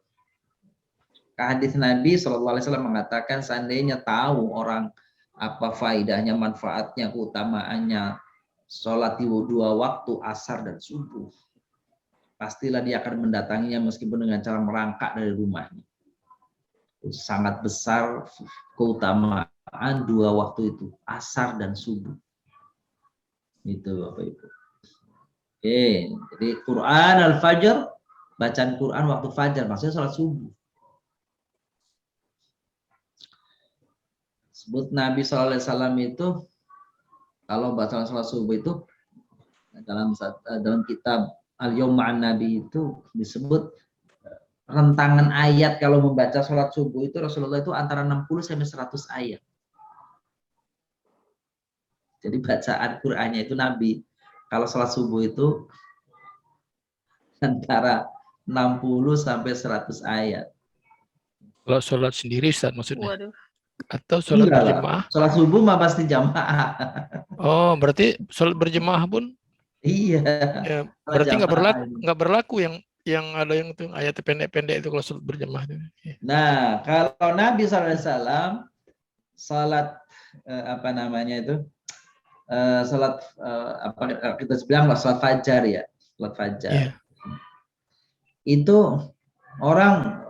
Hadis Nabi SAW mengatakan, seandainya tahu orang apa faidahnya, manfaatnya, keutamaannya sholat di 2 waktu, asar dan subuh, pastilah dia akan mendatanginya meskipun dengan cara merangkak dari rumahnya. Sangat besar keutamaan 2 waktu itu, asar dan subuh. Itu Bapak Ibu. Oke, jadi Quran al-fajr, bacaan Quran waktu fajar, maksudnya sholat subuh. Sebut Nabi SAW itu, kalau baca sholat subuh itu, dalam kitab Al-Yawm Ma'an Nabi itu disebut rentangan ayat kalau membaca sholat subuh itu Rasulullah itu antara 60 sampai 100 ayat. Jadi bacaan Qur'annya itu Nabi kalau sholat subuh itu antara 60 sampai 100 ayat. Kalau sholat sendiri Ustaz maksudnya? Waduh. Atau sholat berjemaah? Sholat subuh mah pasti jamaah. Oh, berarti sholat berjemaah pun? Iya. Ya, berarti nggak berlaku yang ada yang itu ayat pendek-pendek itu kalau sholat berjemaah. Nah, kalau Nabi SAW sholat salat apa kita bilang salat fajar ya, salat fajar. Itu orang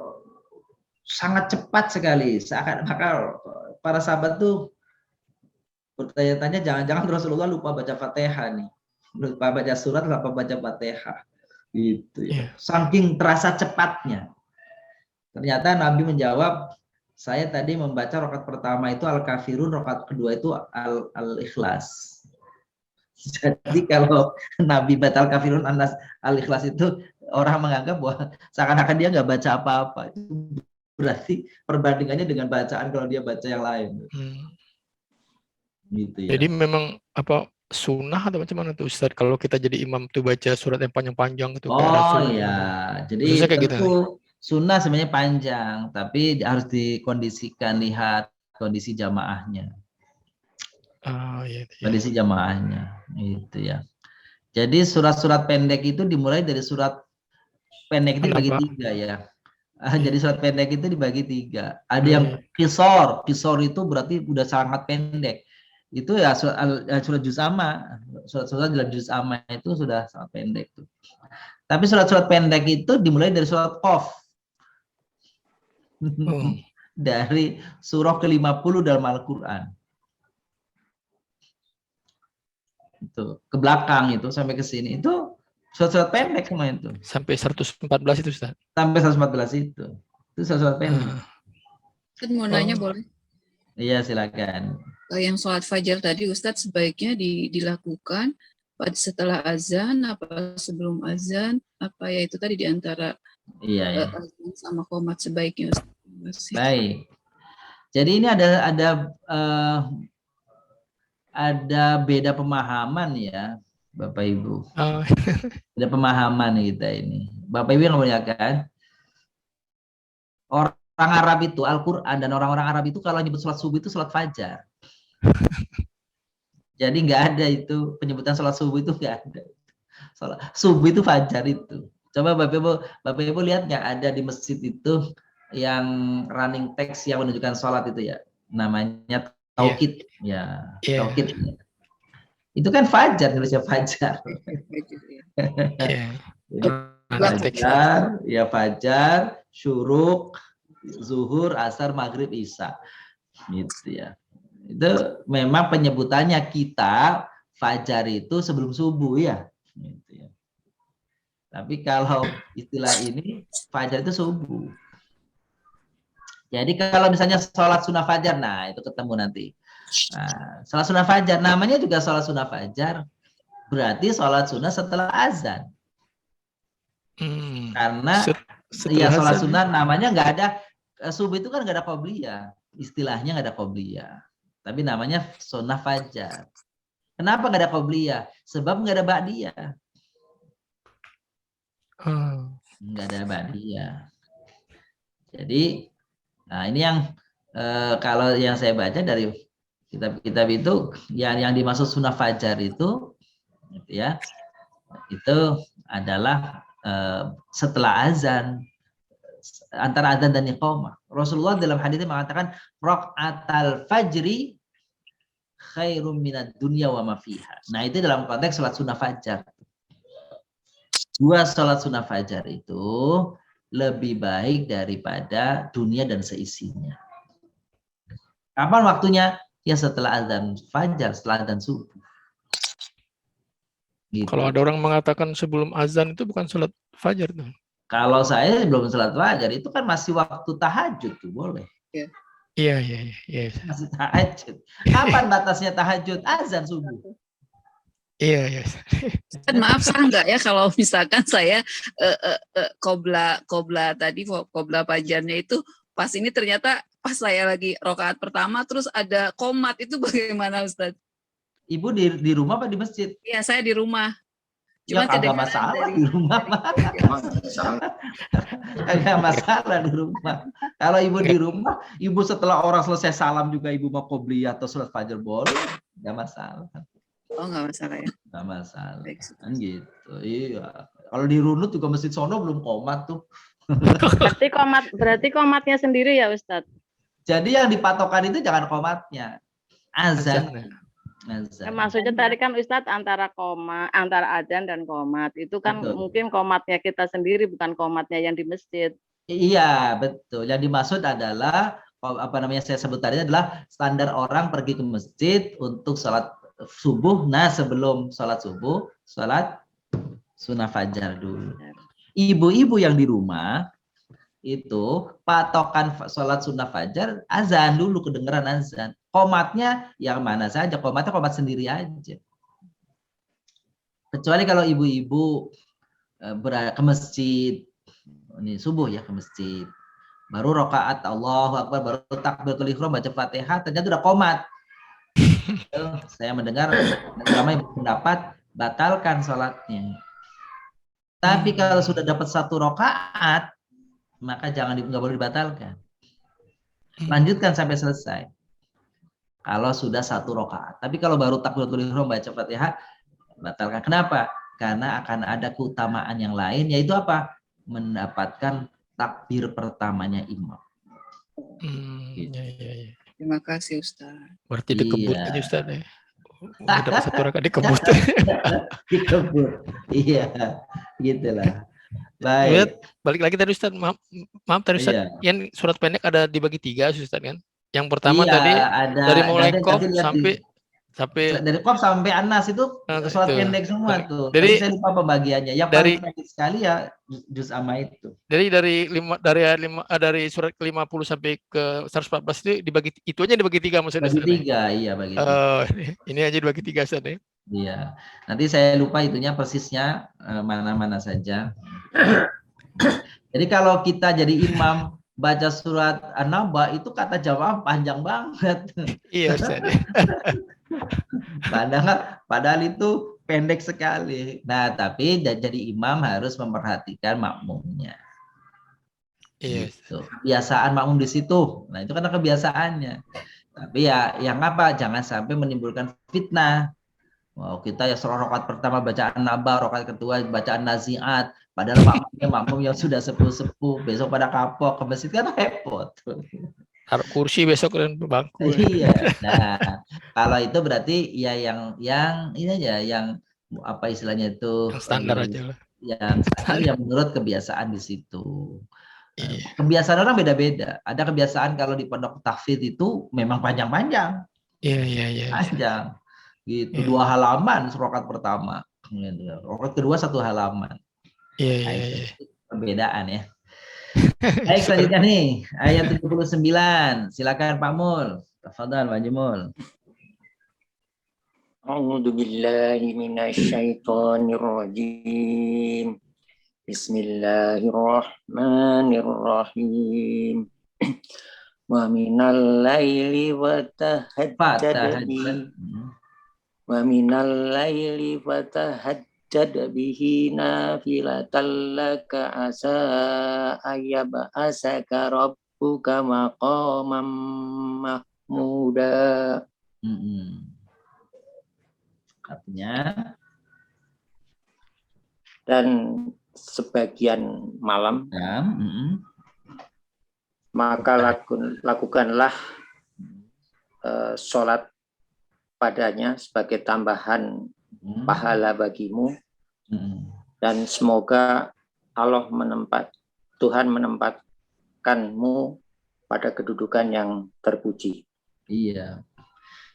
sangat cepat sekali. Maka para sahabat tuh bertanya-tanya, jangan-jangan Rasulullah lupa baca Fatihah nih, lupa baca surat, lupa baca Fatihah, gitu ya. Saking terasa cepatnya. Ternyata Nabi menjawab, saya tadi membaca rakaat pertama itu Al-Kafirun, rakaat kedua itu Al-Ikhlas. Jadi kalau Nabi baca Al-Kafirun, Al-Ikhlas itu orang menganggap bahwa seakan-akan dia nggak baca apa-apa. Itu berarti perbandingannya dengan bacaan kalau dia baca yang lain. Gitu ya. Jadi memang apa sunnah atau macam mana tuh Ustaz? Kalau kita jadi imam tuh baca surat yang panjang-panjang itu kayak Rasul. Iya, jadi kayak tentu gitu. Sunnah sebenarnya panjang, tapi harus dikondisikan, lihat kondisi jamaahnya. Kondisi jamaahnya, itu ya. Jadi surat-surat pendek itu dimulai dari surat pendek itu dibagi 3 ya. Jadi surat pendek itu dibagi 3. Ada yang kisor itu berarti udah sangat pendek. Itu ya surat juz amma, surat dalam juz amma itu sudah sangat pendek tuh. Tapi surat-surat pendek itu dimulai dari surat Qaf. Dari surah ke-50 dalam Al-Qur'an. Itu ke belakang itu sampai ke sini itu surat-surat pendek semua itu. Sampai 114 itu Ustaz. Sampai 114 itu. Itu surat-surat pendek. Kan mau nanya boleh? Iya, silakan. Yang sholat fajar tadi Ustadz sebaiknya dilakukan pada setelah azan, apa sebelum azan, apa ya itu tadi diantara azan sama qomat sebaiknya Ustadz. Baik. Jadi ini ada beda pemahaman ya Bapak Ibu. Ada pemahaman kita ini. Bapak Ibu yang memuliakan, orang Arab itu Al-Quran dan orang-orang Arab itu kalau nyebut sholat subuh itu sholat fajar. Jadi nggak ada itu penyebutan sholat subuh itu nggak ada. Sholat subuh itu fajar itu. Coba Bapak Ibu lihat nggak ada di masjid itu yang running text yang menunjukkan sholat itu ya, namanya taukid taukid. Itu kan fajar, nulisnya fajar. Fajar, ya fajar, syuruk, zuhur, asar, maghrib, isya, gitu ya. Itu memang penyebutannya kita fajar itu sebelum subuh ya. Gitu ya. Tapi kalau istilah ini fajar itu subuh. Jadi kalau misalnya sholat sunnah fajar, nah itu ketemu nanti. Nah, sholat sunnah fajar, namanya juga sholat sunnah fajar, berarti sholat sunnah setelah azan. Karena ya sholat sunnah namanya nggak ada, subuh itu kan nggak ada qobliyah, istilahnya nggak ada qobliyah. Tapi namanya sunnah fajar. Kenapa nggak ada qobliyah? Sebab nggak ada ba'diyah. Nggak ada ba'diyah. Jadi, nah ini yang kalau yang saya baca dari kitab-kitab itu, yang dimaksud sunnah fajar itu, gitu ya, itu adalah setelah azan, antara azan dan iqamah. Rasulullah dalam hadisnya mengatakan raqatal fajri khairum minad dunya wa ma fiha. Nah, itu dalam konteks salat sunnah fajar. 2 salat sunnah fajar itu lebih baik daripada dunia dan seisinya. Kapan waktunya? Ya setelah azan fajar, setelah azan subuh. Gitu. Kalau ada orang mengatakan sebelum azan itu bukan salat fajar tuh. Kalau saya belum sholat fajar, itu kan masih waktu tahajud tuh, boleh. Iya. Masih tahajud. Kapan batasnya tahajud? Azan subuh. Iya. Maaf sah nggak ya kalau misalkan saya qobla tadi, qobla fajarnya itu pas ini ternyata pas saya lagi rakaat pertama terus ada qomat, itu bagaimana Ustaz? Ibu di rumah apa di masjid? Iya, saya di rumah. Cuma ya kagak masalah di rumah. Kagak masalah di rumah. Kalau ibu di rumah, ibu setelah orang selesai salam juga ibu mau qobliyah atau sholat fajar boleh, nggak masalah. Oh, nggak masalah ya? Nggak masalah. Kan gitu. Iya. Kalau di Runut juga masjid sono belum qomat tuh. Berarti qomatnya sendiri ya Ustadz? Jadi yang dipatokan itu jangan qomatnya, azan. Azan. Maksudnya tadi kan Ustadz antara adzan dan qomat itu kan Betul. mungkin qomatnya kita sendiri bukan qomatnya yang di masjid. Iya, betul. Yang dimaksud adalah apa namanya saya sebut tadi adalah standar orang pergi ke masjid untuk sholat subuh. Nah, sebelum sholat subuh, sholat sunnah fajar dulu. Ibu-ibu yang di rumah itu patokan sholat sunnah fajar azan dulu, kedengeran azan. Komatnya yang mana saja, komatnya komat sendiri aja. Kecuali kalau ibu-ibu ke masjid, ini subuh ya, ke masjid, baru rakaat Allahu Akbar, baru takbiratul ihram, baca Fatihah, ternyata udah komat. Saya mendengar ramai pendapat batalkan sholatnya. Tapi kalau sudah dapat 1 rakaat, maka nggak boleh dibatalkan. Lanjutkan sampai selesai. Kalau sudah 1 rakaat. Tapi kalau baru takbiratul ihram, baca Fatihah, batalkan. Kenapa? Karena akan ada keutamaan yang lain, yaitu apa? Mendapatkan takbir pertamanya imam. Iya, iya, iya. Terima kasih Ustaz. Berarti dikebut aja Ustaz ya. Udah dapat 1 rakaat dikebut. Dikebut. Iya, gitulah. Baik. Balik lagi tadi Ustaz, maaf tadi Ustaz, yang surat pendek ada dibagi 3 Ustaz kan? Yang pertama tadi ada, dari mulai Qaf sampai dari Qaf sampai An-Nas itu surat pendek semua tuh. Jadi saya lupa pembagiannya. Yang paling pendek sekali ya juz amma itu. Dari surat ke-50 sampai ke 114 itu dibagi, itu aja dibagi 3 maksudnya. Bagi 3, iya bagi 3. Ini aja dibagi 3 Ustaz ya. Iya. Nanti saya lupa itunya persisnya mana-mana saja. Jadi kalau kita jadi imam baca surat An-Naba itu kata jamaah panjang banget. Iya Ustaz. Padahal itu pendek sekali. Nah, tapi jadi imam harus memperhatikan makmumnya. Iya. Gitu. Kebiasaan makmum di situ. Nah, itu karena kebiasaannya. Tapi ya yang apa? Jangan sampai menimbulkan fitnah. Wow, kita ya rakaat pertama bacaan Naba, rakaat kedua bacaan Naziat. Padahal makmum yang sudah sepuh-sepuh, besok pada kapok ke masjid kan repot. Taruh kursi besok dan bangku. Iya. Nah, kalau itu berarti ya yang ini aja, yang apa istilahnya itu yang standar aja lah. Yang menurut kebiasaan di situ. Kebiasaan orang beda-beda. Ada kebiasaan kalau di pondok tahfidz itu memang panjang-panjang. Iya. Panjang. Gitu, 2 halaman rakaat pertama. Rakaat kedua 1 halaman. Iya. Perbedaan ya. Baik, selanjutnya nih ayat 79. Silakan Pak Mul. Tafadhal Pak Jumul. A'udzu billahi minasyaitonir rajim. Bismillahirrahmanirrahim. Wa minal laili wa tahajjad bihi nafilatan laka asa ayyab'asaka rabbuka maqaman mahmuda. Artinya dan sebagian malam maka lakukanlah sholat padanya sebagai tambahan pahala bagimu, dan semoga Tuhan menempatkanmu pada kedudukan yang terpuji. Iya.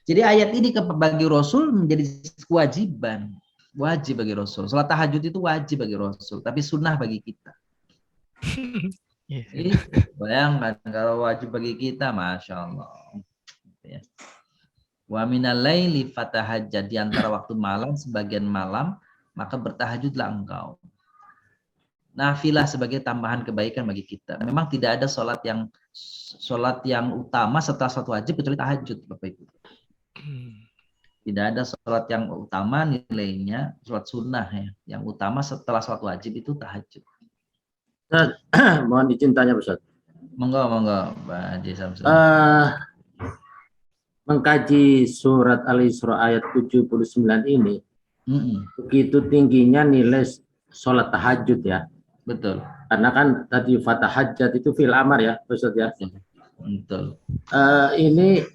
Jadi ayat ini bagi Rasul menjadi kewajiban, wajib bagi Rasul. Sholat tahajud itu wajib bagi Rasul, tapi sunnah bagi kita. Bayangkan kalau wajib bagi kita, masya Allah. Wa minal laili fatahajjad, di antara waktu malam, sebagian malam, maka bertahajudlah engkau. Nafilah sebagai tambahan kebaikan bagi kita. Memang tidak ada sholat yang utama setelah sholat wajib kecuali tahajud, Bapak Ibu. Tidak ada sholat yang utama nilainya, sholat sunnah ya. Yang utama setelah sholat wajib itu tahajud. Mohon izin tanya Ustaz. Monggo, Pak Haji Samsul. Mengkaji surat Al-Isra ayat 79 ini, begitu tingginya nilai sholat tahajud ya. Betul. Karena kan tadi fatahajjat itu fil amar ya, Ustaz ya. Betul. Ini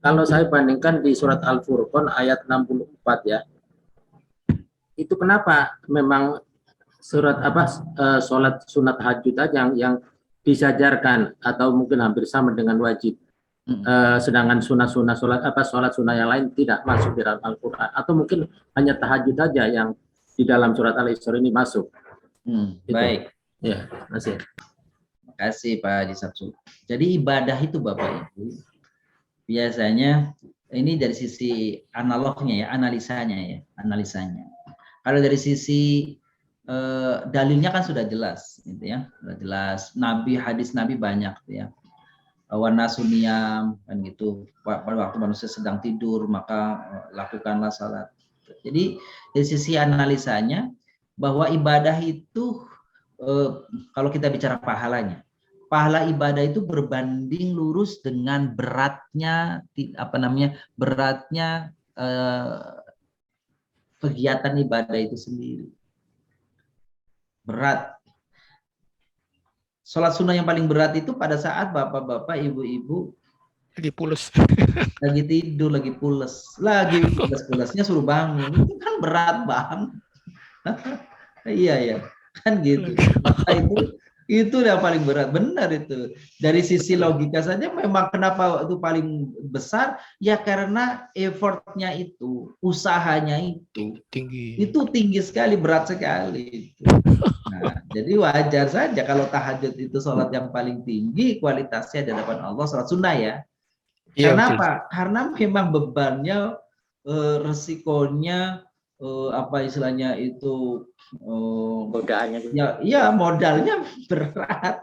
Kalau saya bandingkan di surat Al-Furqan ayat 64 ya, itu kenapa memang surat sholat sunat tahajud aja yang disajarkan atau mungkin hampir sama dengan wajib, sedangkan sunnah-sunnah sholat sunnah yang lain tidak masuk di dalam Al-Quran, atau mungkin hanya tahajud aja yang di dalam surat Al-Isra ini masuk. Baik. Ya, masih. Terima kasih Pak Haji Sabsu. Jadi ibadah itu Bapak Ibu biasanya ini dari sisi analognya ya, analisanya. Kalau dari sisi dalilnya kan sudah jelas, gitu ya, sudah jelas. Hadis Nabi banyak, gitu ya. Wana suniyam kan gitu. Pada waktu manusia sedang tidur maka lakukanlah salat. Jadi dari sisi analisanya bahwa ibadah itu kalau kita bicara pahalanya, pahala ibadah itu berbanding lurus dengan beratnya kegiatan ibadah itu sendiri. Berat. Sholat sunnah yang paling berat itu pada saat bapak-bapak, ibu-ibu lagi pules, lagi tidur, lagi pules-pulesnya suruh bangun, itu kan berat banget. Iya kan gitu. Maka itu yang paling berat, benar itu. Dari sisi logika saja memang kenapa itu paling besar, ya karena effortnya itu, usahanya itu tinggi sekali, berat sekali. Nah, jadi wajar saja kalau tahajud itu sholat yang paling tinggi kualitasnya di hadapan Allah, sholat sunnah ya. Kenapa? Karena memang bebannya, resikonya, istilahnya itu, godaannya ya modalnya berat.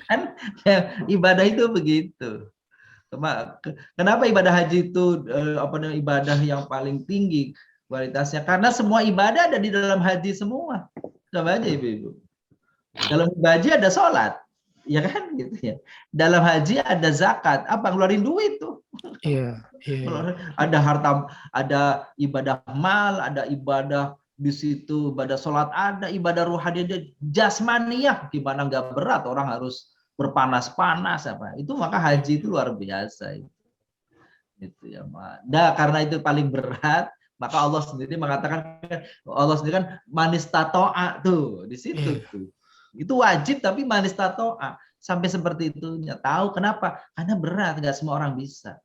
Kan ibadah itu begitu. Kenapa ibadah haji itu ibadah yang paling tinggi kualitasnya? Karena semua ibadah ada di dalam haji semua. Coba aja ibu-ibu. Dalam haji ada sholat, ya kan gitu ya. Dalam haji ada zakat, ngeluarin duit tuh. Ada harta, ada ibadah mal, ada ibadah di situ, ibadah sholat, ada ibadah ruhani, jasmaniyah, gimana nggak berat, orang harus berpanas-panas itu, maka haji itu luar biasa itu ya, karena itu paling berat, maka Allah sendiri mengatakan, kan manis tato'a tuh di situ tuh, itu wajib tapi manis tato'a, sampai seperti itunya. Tahu kenapa? Karena berat, nggak semua orang bisa.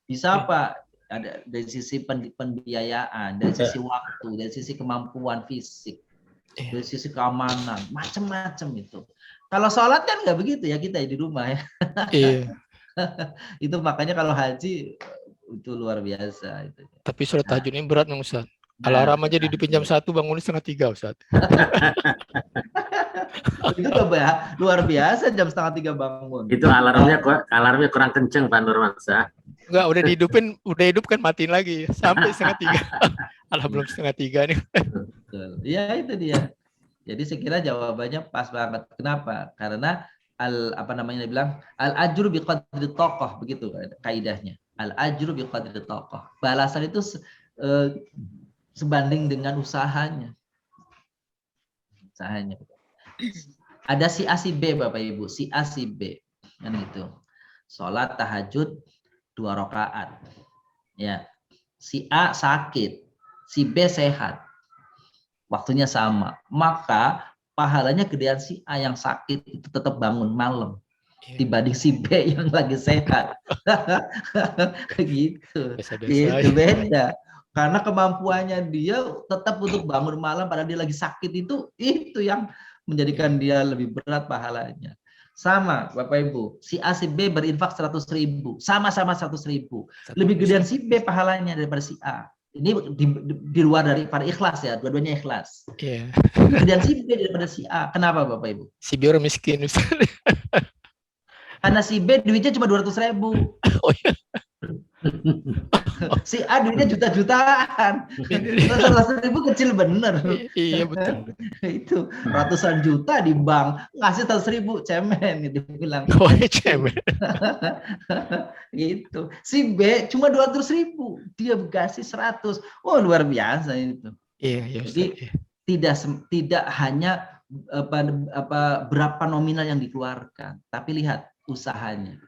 Bisa apa? Ada dari sisi pembiayaan, dari sisi waktu, dari sisi kemampuan fisik, dari sisi keamanan, macam-macam itu. Kalau sholat kan nggak begitu ya, kita di rumah ya. Itu makanya kalau haji itu luar biasa itu. Tapi sholat tahajud ini berat nih Ustaz. Alarm aja dihidupin jam 1, bangun 2:30 Ustaz. Itu luar biasa jam 2:30 bangun. Itu alarmnya kurang kenceng Pak Nurman. Enggak, udah hidupkan matiin lagi sampai 2:30. Alah belum 2:30 nih. Iya itu dia. Jadi saya kira jawabannya pas banget. Kenapa? Karena dibilang al-ajru biqadri thaqah, begitu kaidahnya. Al-ajru biqadri thaqah. Balasan itu sebanding dengan usahanya. Ada si A si B Bapak Ibu, si A si B kan gitu. Sholat tahajud 2 rakaat. Ya. Si A sakit, si B sehat. Waktunya sama. Maka pahalanya gedean si A yang sakit itu tetap bangun malam dibanding si B yang lagi sehat. Gitu. Itu beda. Karena kemampuannya dia tetap untuk bangun malam padahal dia lagi sakit, itu yang menjadikan dia lebih berat pahalanya. Sama Bapak Ibu, si A si B berinfak 100.000, sama-sama 100.000. Lebih gedean si B pahalanya daripada si A. Ini di luar dari para ikhlas ya, dua-duanya ikhlas. Gedean si B daripada si A. Kenapa Bapak Ibu? Si B orang miskin. Karena si B duitnya cuma 200.000. Oh iya. Si A duitnya juta-jutaan. 100.000 kecil bener. Iya betul. Itu ratusan juta di bank, ngasih 100.000 cemen gitu bilang. Oh cemen. Gitu. Si B cuma 200.000, dia kasih 100. Oh luar biasa itu. Iya. Jadi tidak hanya berapa nominal yang dikeluarkan, tapi lihat usahanya.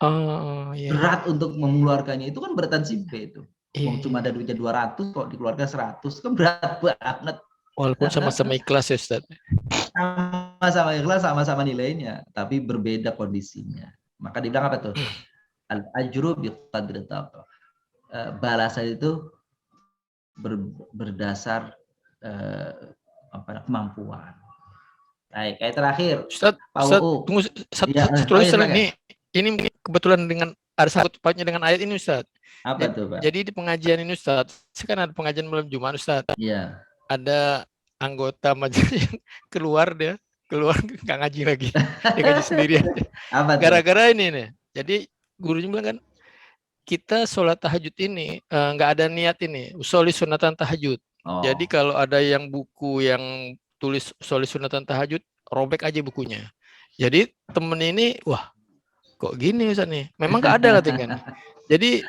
Oh, iya. Berat untuk mengeluarkannya, itu kan beratan si B itu. Iya. Cuma ada duitnya 200 kok dikeluarkan 100, kan berat banget. Walaupun sama-sama ikhlas ya Ustaz. Sama-sama ikhlas, sama-sama nilainya, tapi berbeda kondisinya. Maka dibilang apa tuh? Al-ajru biqadri taqwa. Balasan itu berdasar kemampuan. Baik, kayak terakhir. Ustaz, tunggu satu lagi ini mungkin kebetulan dengan ada sangkut pautnya dengan ayat ini Ustaz. Apa tuh, Pak? Jadi di pengajian ini Ustaz, sekarang ada pengajian malam Jumat Ustaz. Iya. Ada anggota majelis yang keluar nggak ngaji lagi, dia ngaji sendiri aja. Gara-gara ini nih. Jadi gurunya bilang kan, kita sholat tahajud ini nggak ada niat ini, usoli sunatan tahajud. Jadi kalau ada yang buku yang tulis usoli sunatan tahajud, robek aja bukunya. Jadi temen ini, wah kok gini Ustaz nih? Memang nggak ada katanya kan. Jadi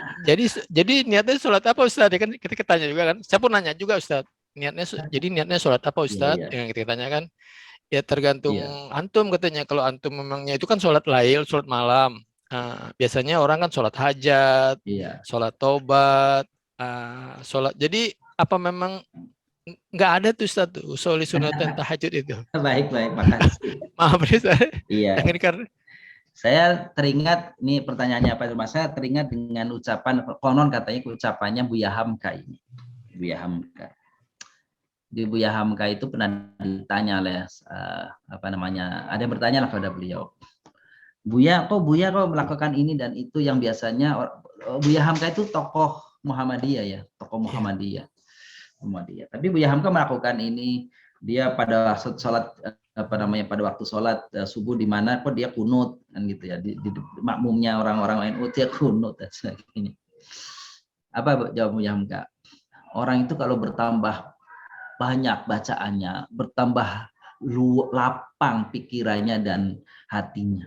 niatnya sholat apa Ustaz? Ya kan kita tanya juga kan. Saya pun nanya juga Ustaz. Niatnya sholat apa Ustaz? Yang kita tanya kan. Ya tergantung antum katanya. Kalau antum memangnya itu kan sholat lail, sholat malam. Biasanya orang kan sholat hajat, sholat tobat, sholat. Jadi apa memang nggak ada tuh Ustaz tuh usoli sunatan tahajud itu? Baik, makasih. Maaf Ustaz. Iya. Ini karena saya teringat, nih pertanyaannya apa? Saya teringat dengan ucapan, konon katanya ucapannya Buya Hamka ini. Buya Hamka. Di Buya Hamka itu pernah ditanya oleh, ada yang bertanya lah kepada beliau. Buya kok melakukan ini dan itu yang biasanya, Buya Hamka itu tokoh Muhammadiyah ya, tokoh Muhammadiyah. Tapi Buya Hamka melakukan ini, dia pada sholat, pada waktu sholat subuh di mana kok dia kunut kan gitu ya, di makmumnya orang-orang NU dia kunut dan sebagainya. Apa jawab Buya Hamka? Orang itu kalau bertambah banyak bacaannya, bertambah lapang pikirannya dan hatinya.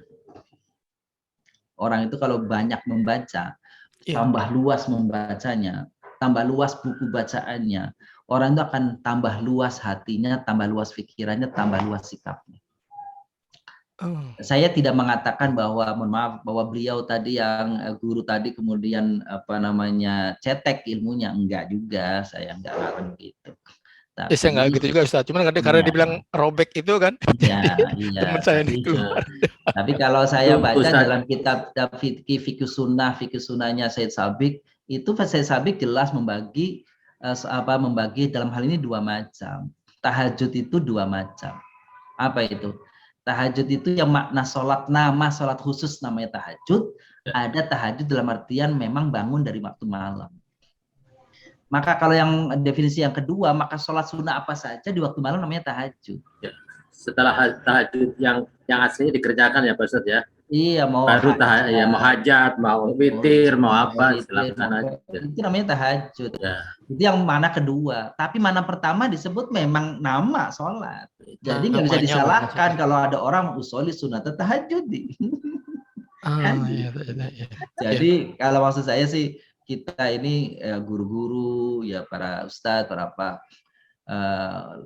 Orang itu kalau banyak membaca, tambah luas membacanya, tambah luas buku bacaannya, orang itu akan tambah luas hatinya, tambah luas pikirannya, tambah luas sikapnya. Saya tidak mengatakan bahwa, mohon maaf, bahwa beliau tadi yang guru tadi kemudian cetek ilmunya, enggak juga, saya enggak begitu. Tapi, saya enggak gitu juga Ustaz, cuman karena dibilang robek itu kan. Iya. Teman saya keluar. Tapi kalau saya baca dalam kitab fikih sunnahnya Said Sabiq, itu Said Sabiq jelas membagi dalam hal ini dua macam. Tahajud itu dua macam. Apa itu? Tahajud itu yang makna nama sholat khusus namanya tahajud. Ada tahajud dalam artian memang bangun dari waktu malam. Maka kalau yang definisi yang kedua, maka sholat sunnah apa saja di waktu malam namanya tahajud. Ya. Setelah tahajud yang aslinya dikerjakan ya Pak Ustaz ya. Iya, mau hajat, mau witir, mau apa, silakan aja. Itu namanya tahajud. Ya. Itu yang mana kedua. Tapi mana pertama disebut memang nama sholat. Jadi nggak bisa disalahkan kalau ada orang usoli sunat tahajud. Jadi kalau maksud saya sih, kita ini guru-guru ya, para ustadz,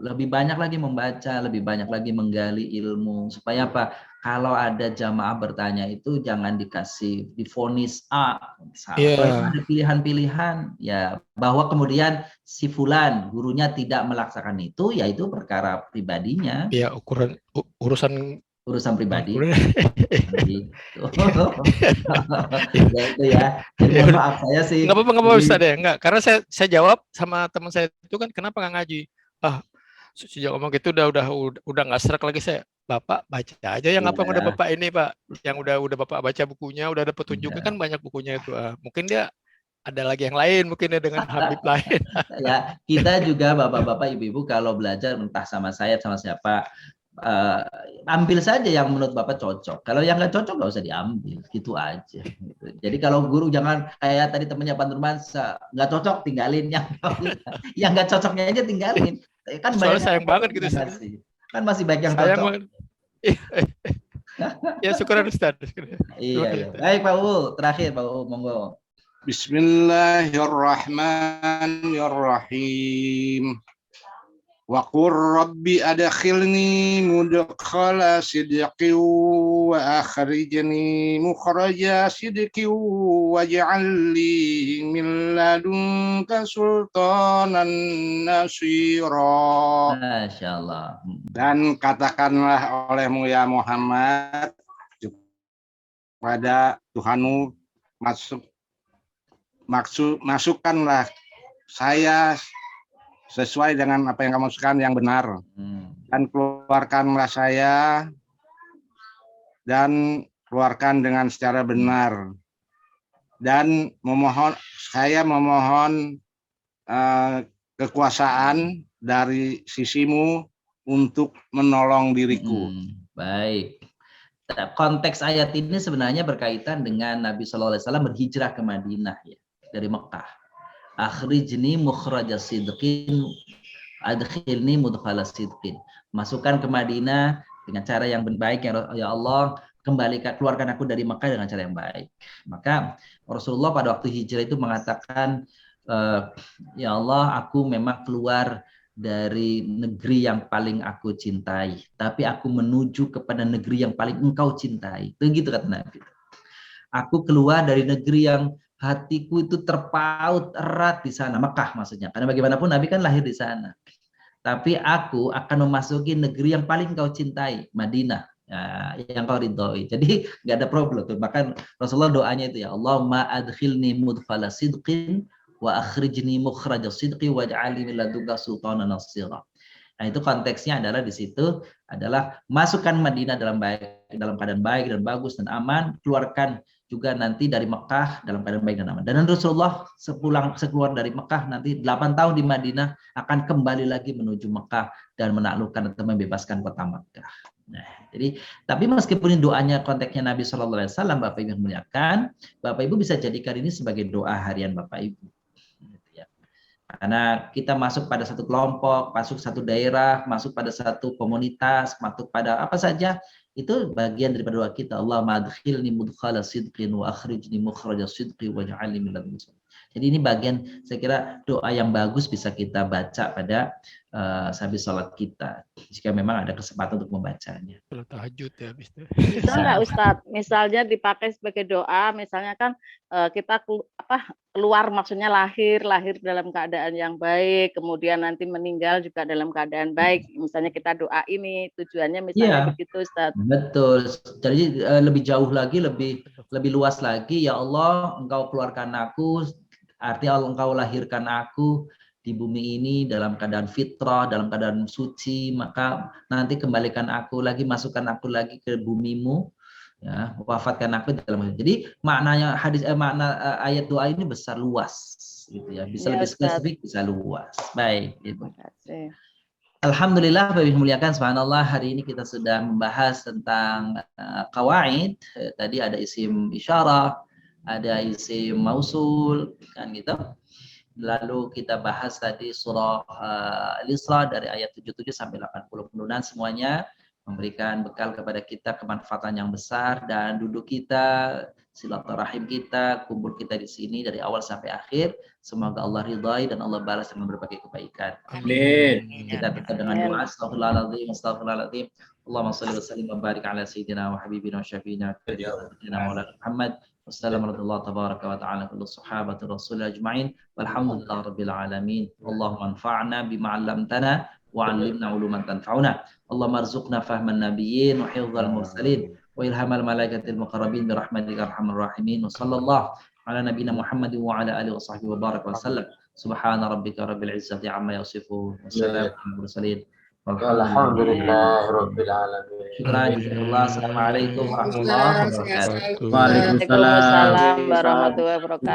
lebih banyak lagi membaca, lebih banyak lagi menggali ilmu supaya apa? Kalau ada jamaah bertanya itu jangan dikasih divonis ada pilihan-pilihan ya, bahwa kemudian si fulan gurunya tidak melaksanakan itu, ya itu perkara pribadinya. Ya, urusan pribadi. Gitu. Itu ya. Jadi maaf saya sih. Nggak apa-apa Ustaz ya, enggak. Karena saya jawab sama teman saya itu kan, kenapa nggak ngaji? Sejak ngomong gitu udah nggak serak lagi saya. Bapak baca aja yang apa yang udah Bapak ini Pak, yang udah Bapak baca bukunya, udah ada petunjuknya kan banyak bukunya itu. Mungkin dia ada lagi yang lain, mungkin dia dengan Habib lain. Ya, kita juga bapak-bapak, ibu-ibu kalau belajar entah sama saya sama siapa, ambil saja yang menurut Bapak cocok. Kalau yang nggak cocok nggak usah diambil, gitu aja. Gitu. Jadi kalau guru jangan kayak tadi temannya Pak Nurman, nggak cocok tinggalin, yang nggak cocoknya aja tinggalin. Kan soalnya sayang banget gitu Ustaz. Kan masih baik yang cocok. Ya syukuran Ustaz. Iya. Baik Pak U, terakhir Pak U, monggo. Bismillahirrahmanirrahim. Wa qur rabbi adkhilni mudkhala sidqin wa akhrijni mukhraja sidqin waj'al li min ladunka sultanan nasira. Masyaallah. Dan katakanlah olehmu ya Muhammad kepada Tuhanmu, masukkanlah saya sesuai dengan apa yang kamu masukkan yang benar, dan keluarkanlah saya dan keluarkan dengan secara benar, dan saya memohon kekuasaan dari sisimu untuk menolong diriku. Baik. Konteks ayat ini sebenarnya berkaitan dengan Nabi Shallallahu Alaihi Wasallam berhijrah ke Madinah ya, dari Mekah. Akhrijni mukhraja sidqin adkhilni mudkhala sidqin. Masukkan ke Madinah dengan cara yang baik ya Allah, keluarkan aku dari Mekah dengan cara yang baik. Maka Rasulullah pada waktu hijrah itu mengatakan, ya Allah, aku memang keluar dari negeri yang paling aku cintai, tapi aku menuju kepada negeri yang paling engkau cintai. Begitu kata Nabi. Aku keluar dari negeri yang hatiku itu terpaut erat di sana, Mekah maksudnya. Karena bagaimanapun Nabi kan lahir di sana. Tapi aku akan memasuki negeri yang paling kau cintai, Madinah, ya, yang kau ridhoi. Jadi nggak ada problem tuh. Bahkan Rasulullah doanya itu ya Allahumma adkhilni mudkhala sidqin wa akhrijni mukhraja sidqi waj'alni min ladunka sultanan nasira. Nah, itu konteksnya adalah di situ adalah masukkan Madinah dalam keadaan baik dan bagus dan aman, keluarkan juga nanti dari Mekah dalam keadaan baik dan aman. Dan Rasulullah sekeluar dari Mekah nanti 8 tahun di Madinah akan kembali lagi menuju Mekah dan menaklukkan atau membebaskan kota Mekah. Nah, jadi tapi meskipun doanya konteksnya Nabi Shallallahu Alaihi Wasallam, Bapak Ibu yang muliakan, Bapak Ibu bisa jadikan ini sebagai doa harian Bapak Ibu. Karena kita masuk pada satu kelompok, masuk satu daerah, masuk pada satu komunitas, masuk pada apa saja, itu bagian daripada doa kita. Allahumma adkhilni mudkhala sidqin wa akhrijni mukhraja sidqi waj'alni min ladunka. Jadi ini bagian, saya kira doa yang bagus bisa kita baca pada habis sholat kita, jika memang ada kesempatan untuk membacanya. Sholat tahajud ya habis itu. Bisa nggak Ustadz? Misalnya dipakai sebagai doa, misalnya kan kita keluar, maksudnya lahir dalam keadaan yang baik, kemudian nanti meninggal juga dalam keadaan baik. Misalnya kita doa ini tujuannya misalnya begitu Ustadz. Betul. Jadi lebih jauh lagi, lebih luas lagi. Ya Allah, Engkau keluarkan aku, artinya Allah Engkau lahirkan aku di bumi ini dalam keadaan fitrah, dalam keadaan suci, maka nanti kembalikan aku lagi, masukkan aku lagi ke bumimu, ya, wafatkan aku dalam. Jadi maknanya makna ayat doa ini besar luas, gitu ya, bisa lebih spesifik, bisa luas. Baik, gitu. Alhamdulillah, Bapak Ibu muliakan, subhanallah, hari ini kita sudah membahas tentang qawaid. Tadi ada isim isyarah, ada isim mausul, kan gitu. Lalu kita bahas tadi surah Al-Isra dari ayat 77 sampai 80. Mudah-mudahan semuanya memberikan bekal kepada kita kemanfaatan yang besar, dan duduk kita, silaturahim kita, kumpul kita di sini dari awal sampai akhir. Semoga Allah ridhai dan Allah balas dengan berbagai kebaikan. Amin. Kita tutup dengan doa astagfirullahaladzim, astagfirullahaladzim. Allahumma shalli wa sallim wa barik ala sayyidina wa habibina wa syafiina Maulana Muhammad. Wassalamualaikum warahmatullahi wabarakatuh. Kullu sahabati rasul ajma'in. Walhamdulillah rabbil alamin. Allahumma anfa'na bima 'allamtana wa 'allimna 'uluman tanfa'una. Allahumma arzuqna fahman nabiyyin wa hifdzal mursalin wa ilhamal malaikatil muqarrabin bi rahmatika arhamar rahimin. Wa sallallahu ala nabiyyina Muhammadin wa ala alihi wa sahbihi wa baraka wa sallam. Subhana rabbika rabbil izzati amma yasifun. Wassalamu alal mursalin. Alhamdulillah rabbil alamin. Syukran jazakallah. Assalamualaikum warahmatullahi wabarakatuh. Waalaikumsalam warahmatullahi wabarakatuh.